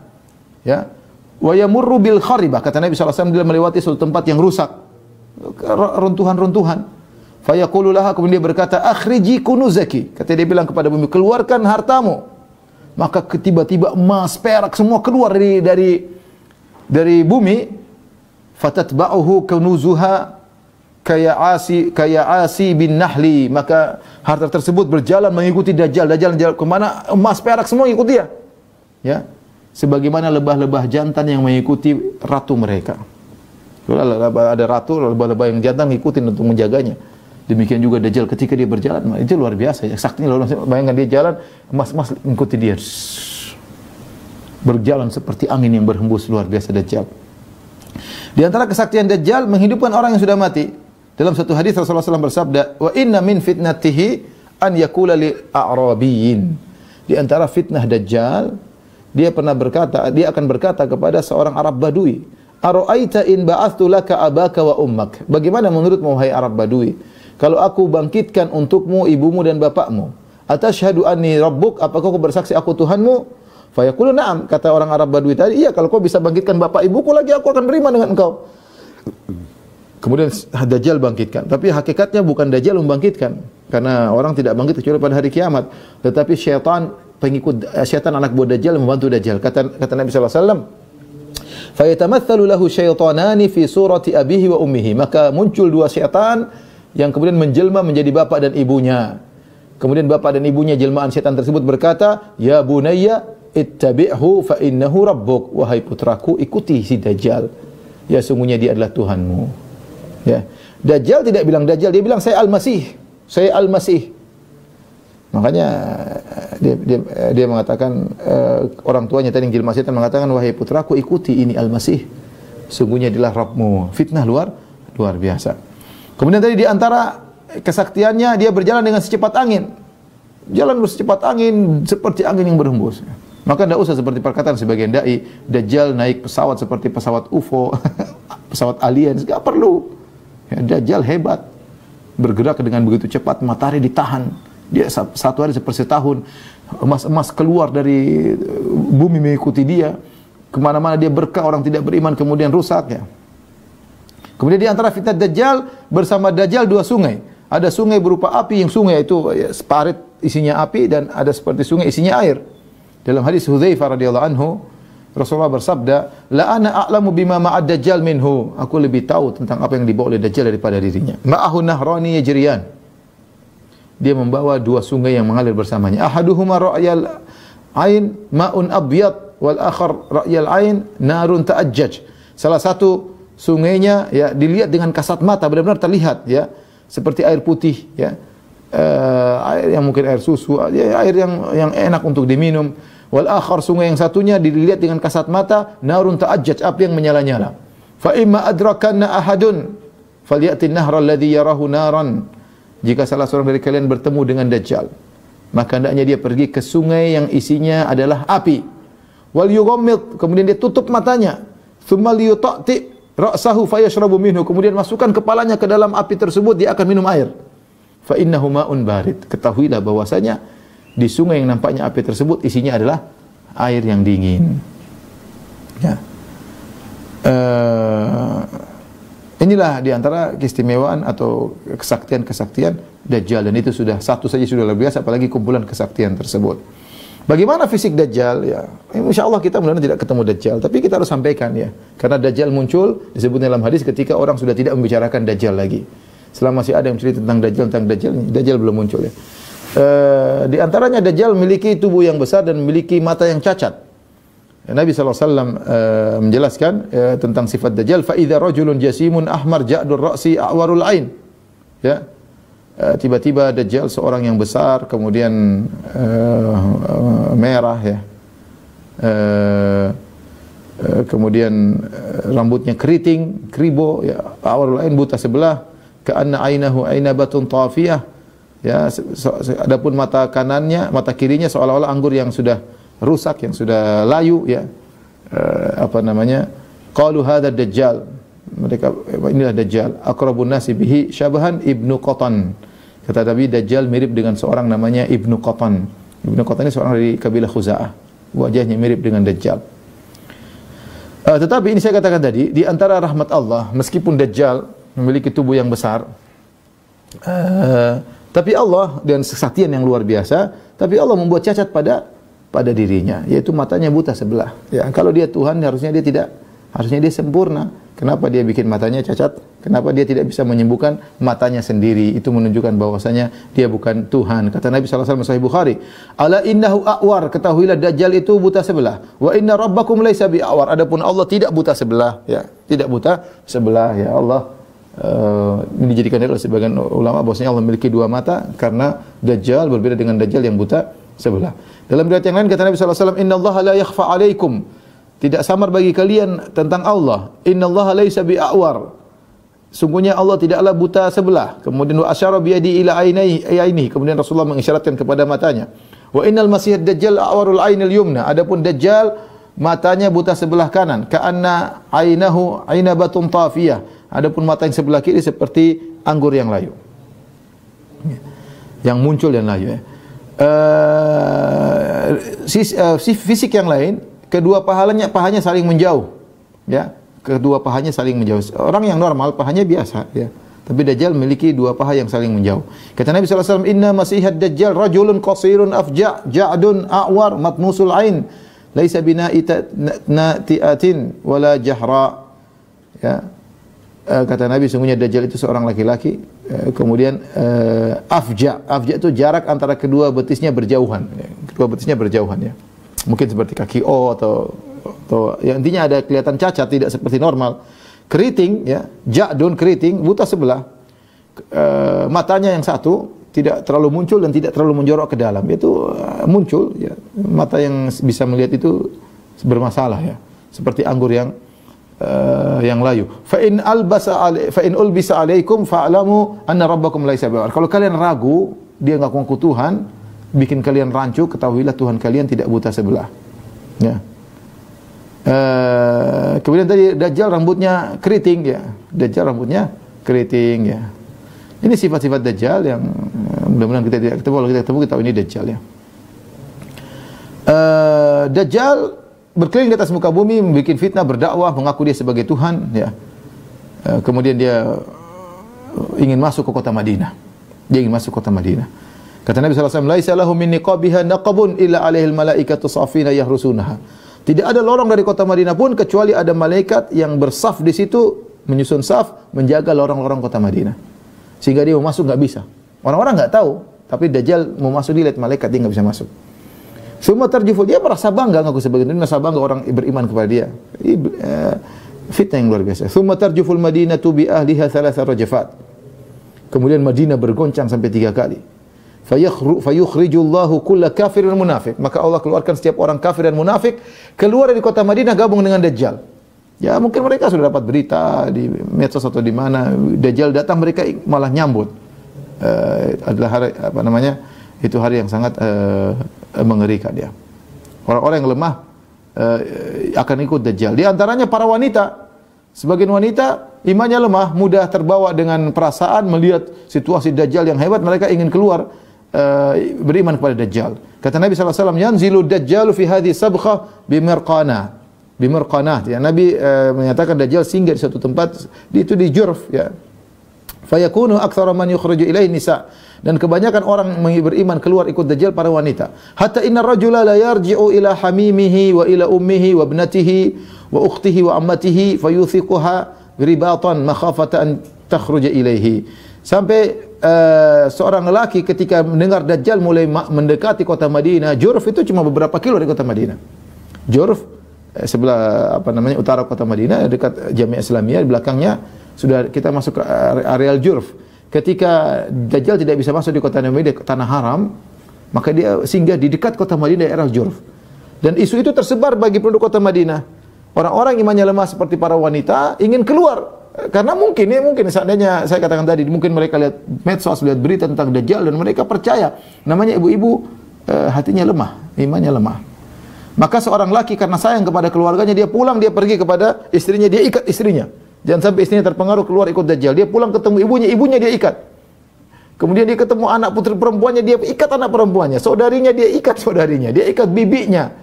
Ya. Wa yamurru bil kharibah, kata Nabi SAW, dia melewati suatu tempat yang rusak, runtuhan-runtuhan. Fa yaqulu laha, kemudian dia berkata, akhriji kunuzaki, kata dia bilang kepada bumi, keluarkan hartamu. Maka tiba-tiba emas, perak semua keluar dari bumi. Fatatba'uhu kunuzuha kaya asi bin nahli, maka harta tersebut berjalan mengikuti Dajjal. Dajjal kemana, emas perak semua mengikuti dia. Ya, sebagaimana lebah-lebah jantan yang mengikuti ratu mereka. Kalau ada ratu, lebah-lebah yang jantan ngikutin untuk menjaganya. Demikian juga Dajjal ketika dia berjalan, itu luar biasa. Ya, saktinya luar biasa. Bayangkan dia jalan, emas-emas mengikuti dia. Berjalan seperti angin yang berhembus, luar biasa Dajjal. Di antara kesaktian Dajjal menghidupkan orang yang sudah mati. Dalam satu hadis Rasulullah SAW bersabda, "Wa inna min fitnatihi an yaqula li a'rabiyyin." Di antara fitnah Dajjal, dia akan berkata kepada seorang Arab Badui, "Ara'aita in ba'athtu laka abaka wa ummak?" Bagaimana menurutmu wahai Arab Badui, kalau aku bangkitkan untukmu ibumu dan bapakmu? "Atashhadu anni rabbuk?" Apakah kau bersaksi aku Tuhanmu? Fa yaqulu na'am, kata orang Arab Badui tadi, iya, kalau kau bisa bangkitkan bapak ibuku lagi, aku akan beriman dengan engkau. Kemudian Dajjal bangkitkan. Tapi hakikatnya bukan Dajjal membangkitkan, karena orang tidak bangkit kecuali pada hari kiamat. Tetapi syaitan, syaitan anak buah Dajjal membantu Dajjal. Kata Nabi SAW, "Fayatamatsalu lahu syaitanani fi surati abihi wa ummihi." Maka muncul dua syaitan yang kemudian menjelma menjadi bapak dan ibunya. Kemudian bapak dan ibunya jelmaan syaitan tersebut berkata, "Ya bunayya ittabi'hu fa innahu rabbuk." Wahai putraku, ikuti si Dajjal. Ya, sungguhnya dia adalah Tuhanmu. Ya. Dajjal tidak bilang Dajjal, dia bilang saya Al-Masih. Saya Al-Masih. Makanya dia mengatakan, orang tuanya tadi yang jelma setan mengatakan, "Wahai putraku, ikuti ini Al-Masih. Sungguhnya adalah Rabbmu." Fitnah luar biasa. Kemudian tadi di antara kesaktiannya, dia berjalan dengan secepat angin. Jalan bersecepat angin, seperti angin yang berhembus. Maka tidak usah seperti perkataan sebagian dai, Dajjal naik pesawat seperti pesawat UFO, pesawat alien, enggak perlu. Ya, Dajjal hebat, bergerak dengan begitu cepat, matahari ditahan, dia satu hari seperti setahun, emas-emas keluar dari bumi mengikuti dia, kemana-mana dia berkah, orang tidak beriman kemudian rusak. Ya. Kemudian di antara fitnah Dajjal, bersama Dajjal dua sungai. Ada sungai berupa api, yang sungai itu ya, separit isinya api, dan ada seperti sungai isinya air. Dalam hadis Hudzaifah radhiyallahu anhu, Rasulullah bersabda, "La ana a'lamu bima ma'ad Dajjal minhu." Aku lebih tahu tentang apa yang dibawa oleh Dajjal daripada dirinya. Ma'ahu nahrani yajriyan. Dia membawa dua sungai yang mengalir bersamanya. Ahaduhuma ra'yal ain ma'un abyad wal akhar ra'yal ain narun ta'ajjaj. Salah satu sungainya ya dilihat dengan kasat mata, benar-benar terlihat ya, seperti air putih ya. Air yang mungkin air susu, ya, air yang enak untuk diminum. Wal akhar, sungai yang satunya dilihat dengan kasat mata, narun ta'ajjaj, api yang menyala-nyala. Fa imma adrakanna ahadun falyati an-nahr alladhi yarahu naran jika salah seorang dari kalian bertemu dengan Dajjal, maka hendaknya dia pergi ke sungai yang isinya adalah api. Wal yughammid, kemudian dia tutup matanya. Tsumma liyutati ra'sahu fayashrabu minhu, kemudian masukkan kepalanya ke dalam api tersebut, dia akan minum air. Fa innahu ma'un barid. Ketahuilah bahwasanya di sungai yang nampaknya api tersebut isinya adalah air yang dingin. Ya. Inilah diantara keistimewaan atau kesaktian-kesaktian Dajjal, dan itu sudah satu saja sudah luar biasa, apalagi kumpulan kesaktian tersebut. Bagaimana fisik Dajjal? Ya, insya Allah kita mudah-mudahan tidak ketemu Dajjal, tapi kita harus sampaikan ya, karena Dajjal muncul disebut dalam hadis ketika orang sudah tidak membicarakan Dajjal lagi. Selama masih ada yang cerita tentang Dajjal, Dajjal belum muncul ya. Di antaranya Dajjal memiliki tubuh yang besar dan memiliki mata yang cacat. Nabi SAW menjelaskan tentang sifat Dajjal, fa idza rajulun jasimun ahmar ja'dur ra'si a'warul ain. Ya. Tiba-tiba Dajjal seorang yang besar, kemudian merah ya. Kemudian rambutnya keriting, kribo ya, a'warul ain, buta sebelah, ka'anna ainahu ainabatun tafiyah. Ya, adapun mata kanannya, mata kirinya seolah-olah anggur yang sudah rusak, yang sudah layu ya. Qalu hadza Dajjal, mereka inilah Dajjal, aqrabun nasi bihi syabahan Ibnu Qatan. Kata Nabi, Dajjal mirip dengan seorang namanya Ibnu Qatan. Ibnu Qatan ini seorang dari kabilah Khuza'ah, wajahnya mirip dengan Dajjal. Tetapi ini saya katakan tadi, di antara rahmat Allah, meskipun Dajjal memiliki tubuh yang besar, tapi Allah dan kesaktian yang luar biasa, tapi Allah membuat cacat pada dirinya, yaitu matanya buta sebelah. Ya, kalau dia Tuhan harusnya dia sempurna. Kenapa dia bikin matanya cacat? Kenapa dia tidak bisa menyembuhkan matanya sendiri? Itu menunjukkan bahwasanya dia bukan Tuhan. Kata Nabi SAW Sahih Bukhari, ala innahu a'war, ketahuilah Dajjal itu buta sebelah. Wa inna rabbakum laisa bi'awar, adapun Allah tidak buta sebelah. Ya, tidak buta sebelah. Ya, Allah ini dijadikan oleh sebagian ulama bahwasanya Allah memiliki dua mata karena Dajjal berbeda dengan Dajjal yang buta sebelah. Dalam riwayat yang lain kata Nabi SAW, innallaha la yakhfa alaikum, tidak samar bagi kalian tentang Allah. Innallaha laisa bi'awar, sungguhnya Allah tidaklah buta sebelah. Kemudian wa asyara bi yadi ila ainihi, kemudian Rasulullah mengisyaratkan kepada matanya. Wa innal masih dajjal a'warul ainil yumna, adapun Dajjal matanya buta sebelah kanan, ka'anna ainahu ainabatun tafiyah, adapun mata yang sebelah kiri seperti anggur yang layu, yang muncul dan layu ya. Fisik yang lain, kedua pahanya saling menjauh ya, kedua pahanya saling menjauh. Orang yang normal pahanya biasa ya, tapi Dajjal memiliki dua paha yang saling menjauh. Kata Nabi SAW, inna masihad Dajjal rajulun qasirun afja' ja'dun a'war matmusul ain laisa bina'ti'atin wala jahra ya. Kata Nabi, sungguhnya Dajjal itu seorang laki-laki, kemudian afja itu jarak antara kedua betisnya berjauhan, kedua betisnya berjauhan ya, mungkin seperti kaki O atau ya, intinya ada kelihatan cacat, tidak seperti normal. Keriting ya, ja'dun keriting, buta sebelah, matanya yang satu tidak terlalu muncul dan tidak terlalu menjorok ke dalam, itu muncul ya, mata yang bisa melihat itu bermasalah ya, seperti anggur yang layu. Fa in ulbisa alaikum fa'lamu anna rabbakum laisa bi'awar. Kalau kalian ragu, dia ngaku Tuhan, bikin kalian rancu, ketahuilah Tuhan kalian tidak buta sebelah. Ya. Kemudian tadi Dajjal rambutnya keriting ya. Dajjal rambutnya keriting ya. Ini sifat-sifat Dajjal yang mudah-mudahan kita tidak ketemu. Kalau kita ketemu kita tahu ini Dajjal ya. Dajjal berkeliling di atas muka bumi, membuat fitnah, berdakwah, mengaku dia sebagai Tuhan ya. Kemudian dia ingin masuk ke kota Madinah. Dia ingin masuk kota Madinah. Kata Nabi SAW, laisa lahu min niqabiha naqabun illa alaihil malaikatu safina yahrusunaha. Tidak ada lorong dari kota Madinah pun kecuali ada malaikat yang bersaf di situ, menyusun saf, menjaga lorong-lorong kota Madinah. Sehingga dia mau masuk nggak bisa. Orang-orang nggak tahu, tapi Dajjal mau masuk, dilihat malaikat, dia nggak bisa masuk. Semua terjuful, dia merasa bangga, ngaku sebagai itu, merasa bangga orang beriman kepada dia. Fitnah yang luar biasa. Summa tarjuful madinatu bi ahliha thalatha rajafat. Kemudian Madinah bergoncang sampai 3 kali. Fayukhrijullahu kulla kafirin munafik. Maka Allah keluarkan setiap orang kafir dan munafik keluar dari kota Madinah, gabung dengan Dajjal. Ya mungkin mereka sudah dapat berita di medsos atau di mana Dajjal datang, mereka malah nyambut. adalah hari apa namanya? Itu hari yang sangat mengerikan ya. Orang-orang yang lemah akan ikut Dajjal. Di antaranya para wanita. Sebagian wanita imannya lemah, mudah terbawa dengan perasaan melihat situasi Dajjal yang hebat, mereka ingin keluar beriman kepada Dajjal. Kata Nabi SAW, yanzilu Dajjalu fi hadhi sabkha bimirqanah. Bimirqanah. Ya, Nabi menyatakan Dajjal singgah di suatu tempat, itu di Jurf. Ya. Fayakunu aktsara man yukhraju ilaihi nisa. Dan kebanyakan orang beriman keluar ikut Dajjal para wanita. Hatta inna rajula la yarji'u ila hamimihi wa ila ummihi wa ibnatihi wa ukhtihi wa ammatihi fayuthiquha ribatan makhafata an takhruja ilaihi. Sampai seorang lelaki ketika mendengar Dajjal mulai mendekati kota Madinah, Jurf itu cuma beberapa kilo dari kota Madinah. Jurf sebelah apa namanya utara kota Madinah, dekat Jamiah Islamiyah, di belakangnya sudah kita masuk ke areal Jurf. Ketika Dajjal tidak bisa masuk di kota Madinah, tanah haram, maka dia singgah di dekat kota Madinah, daerah Jurf. Dan isu itu tersebar bagi penduduk kota Madinah. Orang-orang imannya lemah seperti para wanita ingin keluar. Karena mungkin seandainya saya katakan tadi, mungkin mereka lihat medsos, lihat berita tentang Dajjal dan mereka percaya. Namanya ibu-ibu hatinya lemah, imannya lemah. Maka seorang laki karena sayang kepada keluarganya, dia pulang, dia pergi kepada istrinya, dia ikat istrinya. Jangan sampai istrinya terpengaruh keluar ikut Dajjal. Dia pulang ketemu ibunya dia ikat. Kemudian dia ketemu anak putri perempuannya, dia ikat anak perempuannya. Saudarinya dia ikat saudarinya, dia ikat bibinya.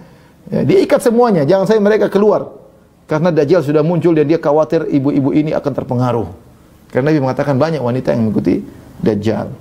Ya, dia ikat semuanya, jangan sampai mereka keluar. Karena Dajjal sudah muncul dan dia khawatir ibu-ibu ini akan terpengaruh. Karena Nabi mengatakan banyak wanita yang mengikuti Dajjal.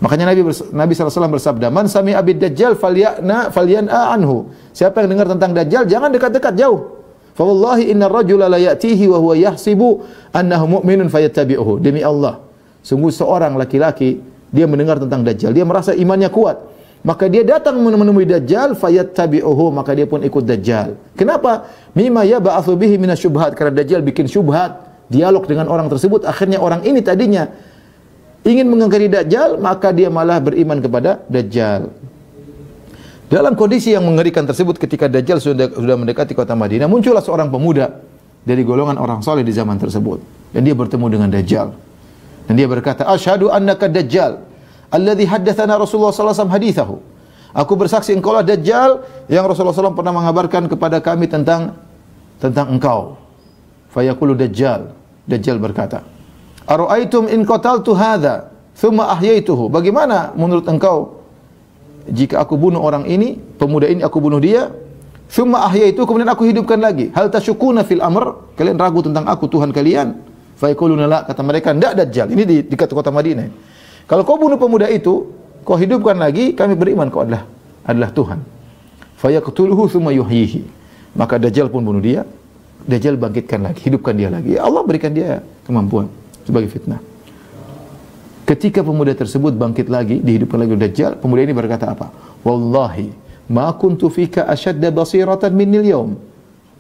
Makanya Nabi SAW bersabda, "Man sami'a bid-Dajjal falyan'a anhu." Siapa yang dengar tentang Dajjal, jangan dekat-dekat, jauh. Fa wallahi innar rajula la ya'tihi wa huwa yahsibu annahu mu'minun fayattabi'uhu. Demi Allah, sungguh seorang laki-laki dia mendengar tentang Dajjal, dia merasa imannya kuat. Maka dia datang menemui Dajjal, fayattabi'uhu, maka dia pun ikut Dajjal. Kenapa? Mimma yab'atsu bihi minasyubhat, karena Dajjal bikin syubhat, dialog dengan orang tersebut, akhirnya orang ini tadinya ingin mengingkari Dajjal, maka dia malah beriman kepada Dajjal. Dalam kondisi yang mengerikan tersebut, ketika Dajjal sudah mendekati kota Madinah, muncullah seorang pemuda dari golongan orang saleh di zaman tersebut, dan dia bertemu dengan Dajjal. Dan dia berkata, "Asyhadu annaka Dajjal alladhi haddatsana Rasulullah sallallahu alaihi wasallam hadithahu." Aku bersaksi engkaulah Dajjal yang Rasulullah SAW pernah mengabarkan kepada kami tentang engkau. Fayaqulu Dajjal. Dajjal berkata, "Ara'aitum in qataltu hadza thumma ahyaituhu?" Bagaimana menurut engkau jika aku bunuh orang ini, pemuda ini aku bunuh dia, thumma ahyaituhu, kemudian aku hidupkan lagi. Hal tasyukuna fil amr? Kalian ragu tentang aku Tuhan kalian? Fayaquluna la, kata mereka, enggak Dajjal. Ini di dekat kota Madinah. Kalau kau bunuh pemuda itu, kau hidupkan lagi, kami beriman kau adalah Tuhan. Fayaqtuluhu thumma yuhyihi. Maka Dajjal pun bunuh dia, Dajjal bangkitkan lagi, hidupkan dia lagi. Allah berikan dia kemampuan sebagai fitnah. Ketika pemuda tersebut bangkit lagi, dihidupkan lagi Dajjal, pemuda ini berkata apa? Wallahi ma kuntu fika ashadda basiratan minnil yawm.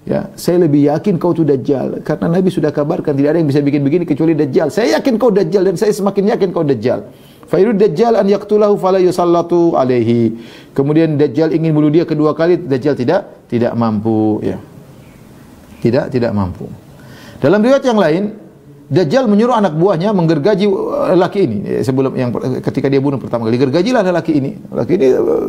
Ya, saya lebih yakin kau itu Dajjal, karena Nabi sudah kabarkan tidak ada yang bisa bikin begini kecuali Dajjal. Saya yakin kau Dajjal dan saya semakin yakin kau Dajjal. Fa yurid Dajjal an yaqtulahu fala yusallatu alaihi. Kemudian Dajjal ingin bunuh dia kedua kali, Dajjal tidak mampu, ya. Tidak mampu. Dalam riwayat yang lain, Dajjal menyuruh anak buahnya menggergaji lelaki ini sebelum ketika dia bunuh pertama kali. Gergajilah lelaki ini. Lelaki ini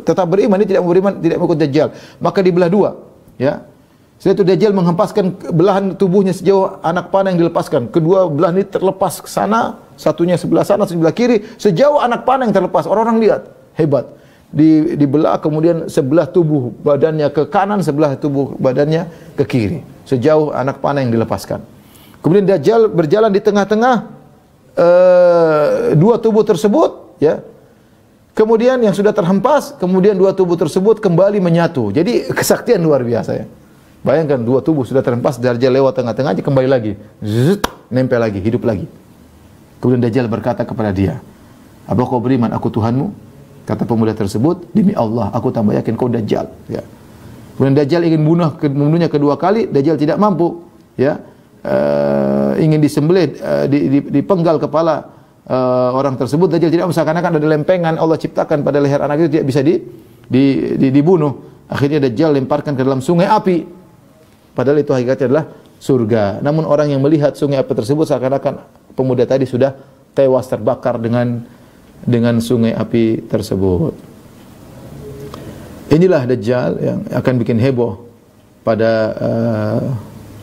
tetap beriman, dia tidak mau beriman, tidak mau ikut Dajjal. Maka dibelah dua, ya. Setelah itu Dajjal menghempaskan belahan tubuhnya sejauh anak panah yang dilepaskan. Kedua belah ini terlepas ke sana, satunya sebelah sana, sebelah kiri, sejauh anak panah yang terlepas. Orang-orang lihat, hebat. Dibelah, kemudian sebelah tubuh badannya ke kanan, sebelah tubuh badannya ke kiri. Sejauh anak panah yang dilepaskan. Kemudian Dajjal berjalan di tengah-tengah dua tubuh tersebut, ya. Kemudian yang sudah terhempas, kemudian dua tubuh tersebut kembali menyatu. Jadi kesaktian luar biasa, ya. Bayangkan dua tubuh sudah terhempas, Dajjal lewat tengah-tengahnya, kembali lagi, nempel lagi, hidup lagi. Kemudian Dajjal berkata kepada dia, "Apa kau beriman aku Tuhanmu?" Kata pemuda tersebut, "Demi Allah, aku tambah yakin kau Dajjal." Ya. Kemudian Dajjal ingin membunuhnya kedua kali, Dajjal tidak mampu. Ya, ingin disembelih, dipenggal kepala orang tersebut, Dajjal tidak, seakan-akan ada lempengan Allah ciptakan pada leher anak itu, tidak bisa dibunuh. Akhirnya Dajjal lemparkan ke dalam sungai api. Padahal itu hakikatnya adalah surga. Namun orang yang melihat sungai api tersebut seakan-akan pemuda tadi sudah tewas terbakar dengan dengan sungai api tersebut. Inilah Dajjal yang akan bikin heboh pada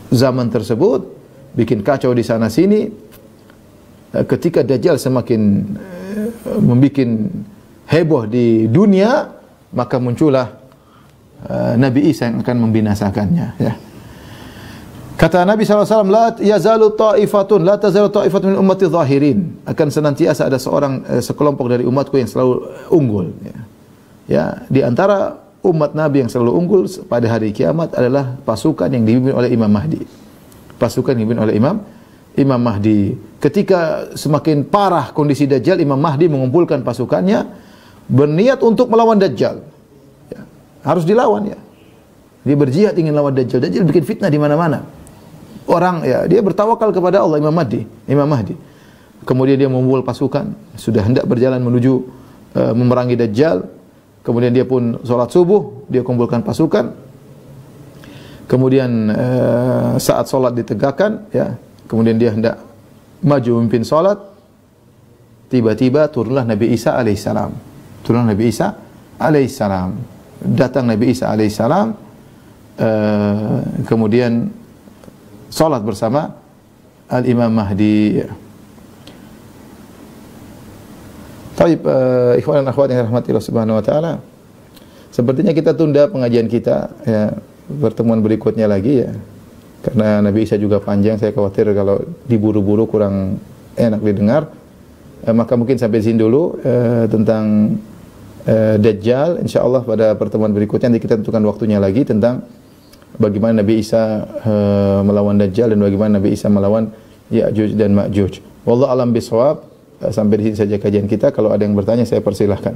zaman tersebut, bikin kacau di sana sini. Ketika Dajjal semakin membuat heboh di dunia, maka muncullah Nabi Isa yang akan membinasakannya, ya. Kata Nabi SAW, la yazalu ta'ifatun, la tazalu ta'ifatun min ummati zahirin. Akan senantiasa ada sekelompok dari umatku yang selalu unggul. Ya, di antara umat Nabi yang selalu unggul pada hari kiamat adalah pasukan yang dipimpin oleh Imam Mahdi. Pasukan yang dipimpin oleh Imam Mahdi. Ketika semakin parah kondisi Dajjal, Imam Mahdi mengumpulkan pasukannya berniat untuk melawan Dajjal. Ya, harus dilawan, ya. Dia berjihad ingin lawan Dajjal. Dajjal bikin fitnah di mana-mana. Orang, ya, dia bertawakal kepada Allah, Imam Mahdi. Kemudian dia mengumpul pasukan, sudah hendak berjalan menuju memerangi Dajjal. Kemudian dia pun sholat subuh, dia kumpulkan pasukan. Kemudian saat sholat ditegakkan, ya, kemudian dia hendak maju memimpin sholat. Tiba-tiba turunlah Nabi Isa alaihissalam. Datang Nabi Isa alaihissalam. Kemudian salat bersama Al-Imam Mahdi. Taib, ikhwan dan akhwat yang dirahmati Allah Subhanahu wa taala. Sepertinya kita tunda pengajian kita, ya, pertemuan berikutnya lagi, ya. Karena Nabi Isa juga panjang, saya khawatir kalau diburu-buru kurang enak didengar. Maka mungkin sampai sini dulu tentang Dajjal. Insyaallah pada pertemuan berikutnya nanti kita tentukan waktunya lagi tentang bagaimana Nabi Isa melawan Dajjal dan bagaimana Nabi Isa melawan Ya'juj dan Ma'juj. Wallahu a'lam bishawab. Sampai di sini saja kajian kita. Kalau ada yang bertanya saya persilahkan.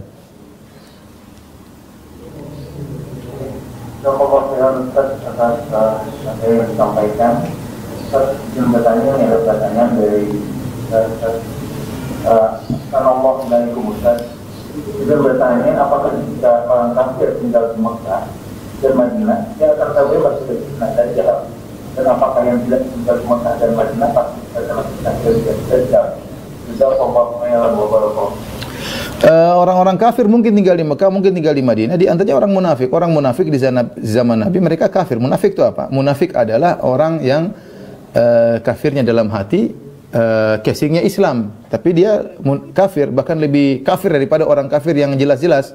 Atas yang disampaikan, yang bertanya yang pertanyaan dari Assalamualaikum Ustaz. Kita bertanya apakah jika orang kafir tinggal di Mekah dan Madinah, dia akan terbebas dari fitnah Dajjal. Dan apakah yang tidak tinggal di Mekah dan Madinah pasti adalah fitnah Dajjal. Orang-orang kafir mungkin tinggal di Mekah, mungkin tinggal di Madinah. Di antaranya orang munafik. Orang munafik di zaman Nabi mereka kafir. Munafik itu apa? Munafik adalah orang yang kafirnya dalam hati, casingnya Islam, tapi dia kafir, bahkan lebih kafir daripada orang kafir yang jelas-jelas.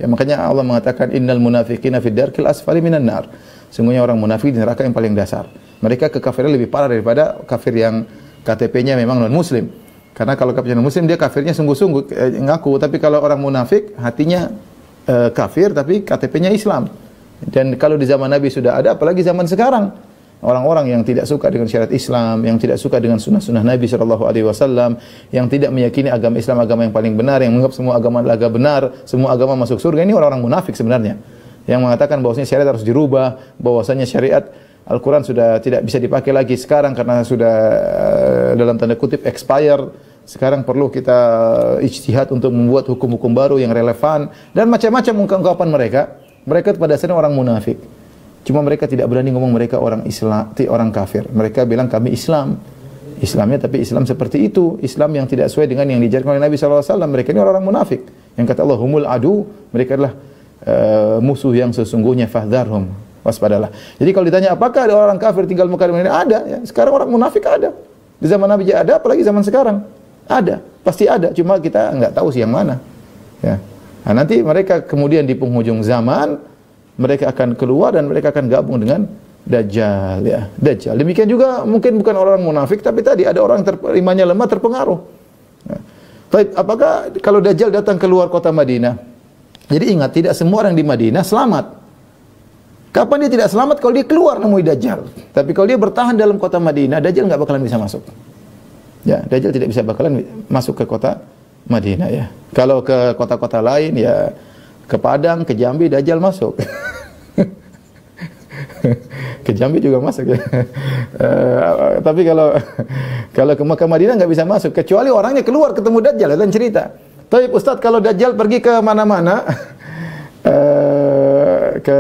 Ya, makanya Allah mengatakan innal munafiqina fid darkil asfali minan nar. Sungguhnya orang munafik di neraka yang paling dasar. Mereka kekafiran lebih parah daripada kafir yang KTP-nya memang non muslim. Karena kalau kafir non muslim dia kafirnya sungguh-sungguh ngaku, tapi kalau orang munafik hatinya kafir tapi KTP-nya Islam. Dan kalau di zaman Nabi sudah ada, apalagi zaman sekarang. Orang-orang yang tidak suka dengan syariat Islam, yang tidak suka dengan sunnah-sunnah Nabi SAW, yang tidak meyakini agama Islam agama yang paling benar, yang menganggap semua agama adalah agama benar, semua agama masuk surga, ini orang-orang munafik sebenarnya. Yang mengatakan bahwasanya syariat harus dirubah, bahwasanya syariat Al-Quran sudah tidak bisa dipakai lagi sekarang karena sudah dalam tanda kutip expired. Sekarang perlu kita ijtihad untuk membuat hukum-hukum baru yang relevan dan macam-macam ungkapan mereka. Mereka pada dasarnya orang munafik. Cuma mereka tidak berani ngomong mereka orang Islam, orang kafir. Mereka bilang kami Islam. Islamnya tapi Islam seperti itu. Islam yang tidak sesuai dengan yang diajarkan oleh Nabi SAW. Mereka ini orang munafik. Yang kata Allah, humul adu. Mereka adalah musuh yang sesungguhnya, fahdharhum. Waspadalah. Jadi kalau ditanya apakah ada orang kafir tinggal Mekah dan Madinah? Ada. Ya. Sekarang orang munafik ada. Di zaman Nabi ada, apalagi zaman sekarang. Ada. Pasti ada. Cuma kita nggak tahu sih yang mana. Ya. Nah, nanti mereka kemudian di penghujung zaman mereka akan keluar dan mereka akan gabung dengan Dajjal, ya. Dajjal. Demikian juga mungkin bukan orang munafik, tapi tadi ada orang imannya lemah terpengaruh. Nah. Baik, apakah kalau Dajjal datang keluar kota Madinah? Jadi ingat, tidak semua orang di Madinah selamat. Kapan dia tidak selamat? Kalau dia keluar nemui Dajjal. Tapi kalau dia bertahan dalam kota Madinah, Dajjal nggak bakalan bisa masuk. Ya, Dajjal tidak bisa bakalan masuk ke kota Madinah, ya. Kalau ke kota-kota lain, ya ke Padang, ke Jambi, Dajjal masuk. Ke Jambi juga masuk, ya. Tapi kalau ke Makkah Madinah nggak bisa masuk, kecuali orangnya keluar ketemu Dajjal dan cerita. Tapi Ustaz, kalau Dajjal pergi ke mana-mana, ke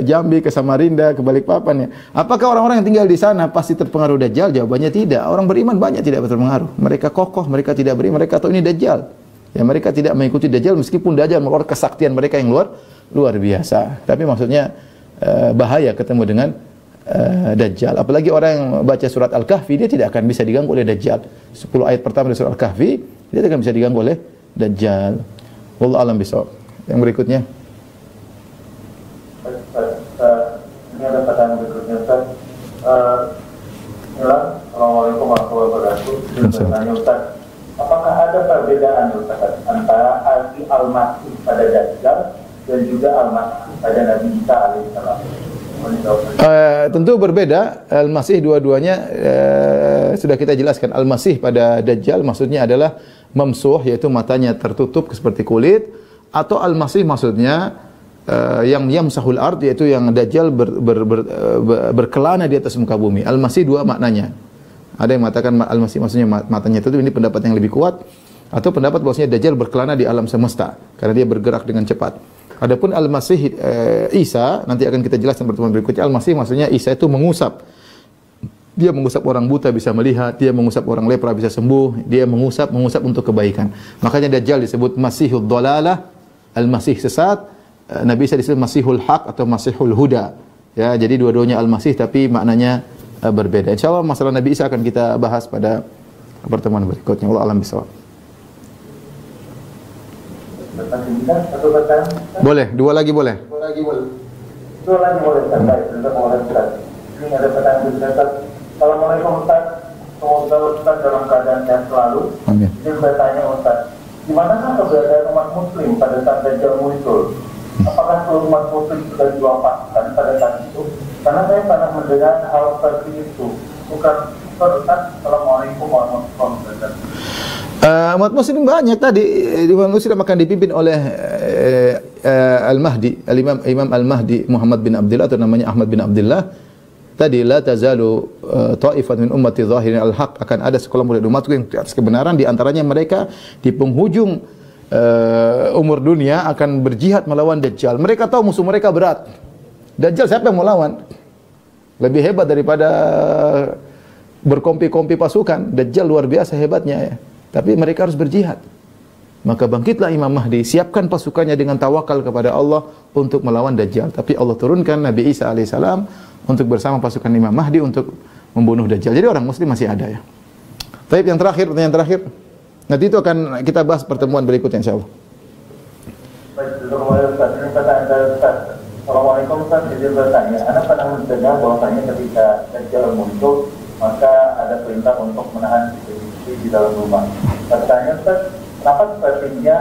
Jambi, ke Samarinda, ke Balikpapan, ya, apakah orang-orang yang tinggal di sana pasti terpengaruh Dajjal? Jawabannya tidak. Orang beriman banyak tidak terpengaruh. Mereka kokoh, mereka tidak beriman, mereka tahu ini Dajjal. Ya mereka tidak mengikuti Dajjal meskipun Dajjal mengeluarkan kesaktian mereka yang luar biasa. Tapi maksudnya bahaya ketemu dengan Dajjal. Apalagi orang yang baca surat Al-Kahfi, dia tidak akan bisa diganggu oleh Dajjal. 10 ayat pertama dari surat Al-Kahfi, dia tidak akan bisa diganggu oleh Dajjal. Wallahu a'lam bishawab. Yang berikutnya. Ini ada pertanyaan berikutnya, Ustaz. Assalamualaikum warahmatullahi wabarakatuh. Bertanya, Ustaz, apakah ada perbedaan, Ustaz, antara arti Al-Masih pada Dajjal dan juga Al-Masih pada Nabi Isa alaihissalam? Tentu berbeda. Al-Masih dua-duanya sudah kita jelaskan. Al-Masih pada Dajjal maksudnya adalah mamsuh, yaitu matanya tertutup seperti kulit, atau Al-Masih maksudnya yang yamsahul ard, yaitu yang Dajjal berkelana di atas muka bumi. Al-Masih dua maknanya. Ada yang mengatakan Al-Masih maksudnya matanya tertutup, ini pendapat yang lebih kuat, atau pendapat bahwasanya Dajjal berkelana di alam semesta karena dia bergerak dengan cepat. Adapun Al-Masih Isa, nanti akan kita jelaskan pertemuan berikutnya. Al-Masih maksudnya Isa itu mengusap. Dia mengusap orang buta bisa melihat, dia mengusap orang lepra bisa sembuh, dia mengusap untuk kebaikan. Makanya Dajjal disebut Masihud Dhalalah, Al-Masih sesat. Nabi Isa disebut Masihul Haq atau Masihul Huda. Ya, jadi dua-duanya Al-Masih tapi maknanya berbeda. Insyaallah masalah Nabi Isa akan kita bahas pada pertemuan berikutnya. Allah alam bisawab. Boleh, dua lagi boleh. Dua lagi boleh, Ustaz. Ini ada pertanyaan Ustaz. Assalamualaikum Ustaz. Semoga Ustaz dalam keadaan sehat selalu. Amin. Ini bertanya Ustaz, di manakah keberadaan umat Muslim pada saat Dajjal muncul? Apakah seluruh umat Muslim sudah diwafatkan pada saat itu? Karena saya pernah mendengar hal seperti itu. Bukan Ustaz. Assalamualaikum warahmatullahi wabarakatuh. Umat Muslim banyak tadi. Umat Muslim akan dipimpin oleh Al-Mahdi, Imam Al-Mahdi Muhammad bin Abdullah atau namanya Ahmad bin Abdullah. Tadi la tazalu ta'ifat min ummati zahirin al-haq, akan ada sekelompok dari umatku yang di atas kebenaran, di antaranya mereka di penghujung umur dunia akan berjihad melawan Dajjal. Mereka tahu musuh mereka berat. Dajjal siapa yang mau lawan? Lebih hebat daripada berkompi-kompi pasukan. Dajjal luar biasa hebatnya ya. Tapi mereka harus berjihad. Maka bangkitlah Imam Mahdi, siapkan pasukannya dengan tawakal kepada Allah untuk melawan Dajjal. Tapi Allah turunkan Nabi Isa alaihissalam untuk bersama pasukan Imam Mahdi untuk membunuh Dajjal. Jadi orang Muslim masih ada ya. Tapi yang terakhir, pertanyaan terakhir. Nanti itu akan kita bahas pertemuan berikutnya insyaallah. Baik, Assalamualaikum Ustaz, izin bertanya. Anda pernah mendengar bahwasanya ketika Dajjal muncul, maka ada perintah untuk menahan istri di dalam rumah. Pertanyaan Ustaz, kenapa sepertinya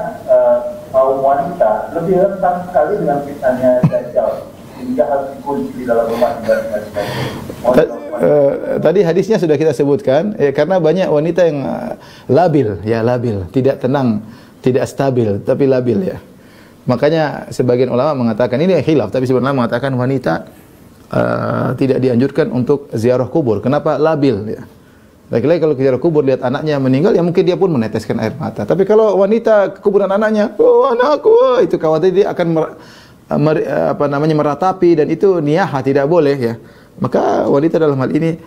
kaum wanita lebih rentan sekali dengan fitnahnya Dajjal hingga harus dikunci di dalam rumah Tadi hadisnya sudah kita sebutkan, karena banyak wanita yang labil, tidak tenang, tidak stabil, tapi labil ya. Makanya sebagian ulama mengatakan, ini khilaf, tapi sebenarnya mengatakan wanita tidak dianjurkan untuk ziarah kubur. Kenapa? Labil ya. Laki-laki kalau ziarah kubur lihat anaknya meninggal, ya mungkin dia pun meneteskan air mata. Tapi kalau wanita ke kuburan anaknya, oh anakku, itu khawatir dia akan meratapi, dan itu niyaha, tidak boleh ya. Maka wanita dalam hal ini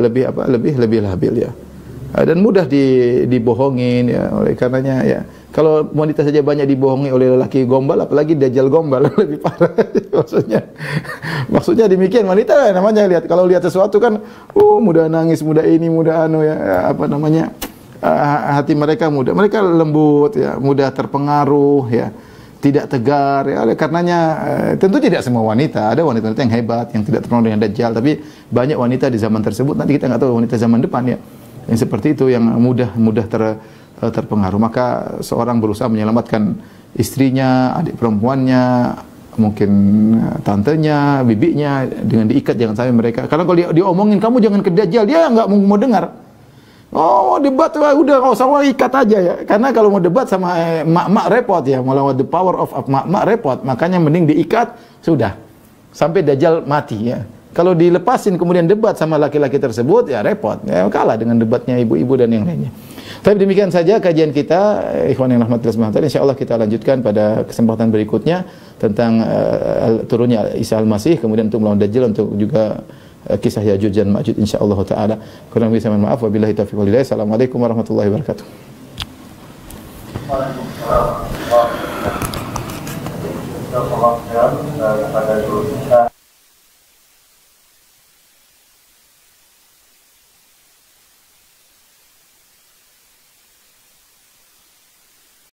lebih labil ya. Dan mudah dibohongin ya, oleh karenanya ya. Kalau wanita saja banyak dibohongi oleh lelaki gombal, apalagi Dajjal gombal lebih parah. Maksudnya demikian, wanita namanya lihat, kalau lihat sesuatu kan mudah nangis, mudah ini, mudah hati mereka mereka lembut ya, mudah terpengaruh ya, tidak tegar ya. Oleh karenanya tentu tidak semua wanita, ada wanita yang hebat yang tidak terpengaruh dengan Dajjal, tapi banyak wanita di zaman tersebut, nanti kita nggak tahu wanita zaman depan ya, yang seperti itu, yang mudah terpengaruh. Maka seorang berusaha menyelamatkan istrinya, adik perempuannya, mungkin tantenya, bibinya, dengan diikat, jangan sampai mereka. Karena kalau dia diomongin kamu jangan ke Dajjal, dia nggak mau dengar. Oh, debat udah nggak usah, ikat aja ya. Karena kalau mau debat sama mak-mak repot ya, melawan the power of mak-mak repot. Makanya mending diikat sudah sampai Dajjal mati ya. Kalau dilepasin kemudian debat sama laki-laki tersebut ya repot. Ya kalah dengan debatnya ibu-ibu dan yang lainnya. Tapi demikian saja kajian kita, ikhwan yang rahmatillah subhanahu wa ta'ala. Insyaallah kita lanjutkan pada kesempatan berikutnya tentang turunnya Isa Al-Masih, kemudian untuk melawan Dajjal, untuk juga kisah Yajuj dan Majuj insyaallah taala. Kurang lebih saya mohon maaf, wabillahi taufiq wal hidayah. Assalamualaikum warahmatullahi wabarakatuh. Waalaikumsalam warahmatullahi wabarakatuh. Kepada guru kita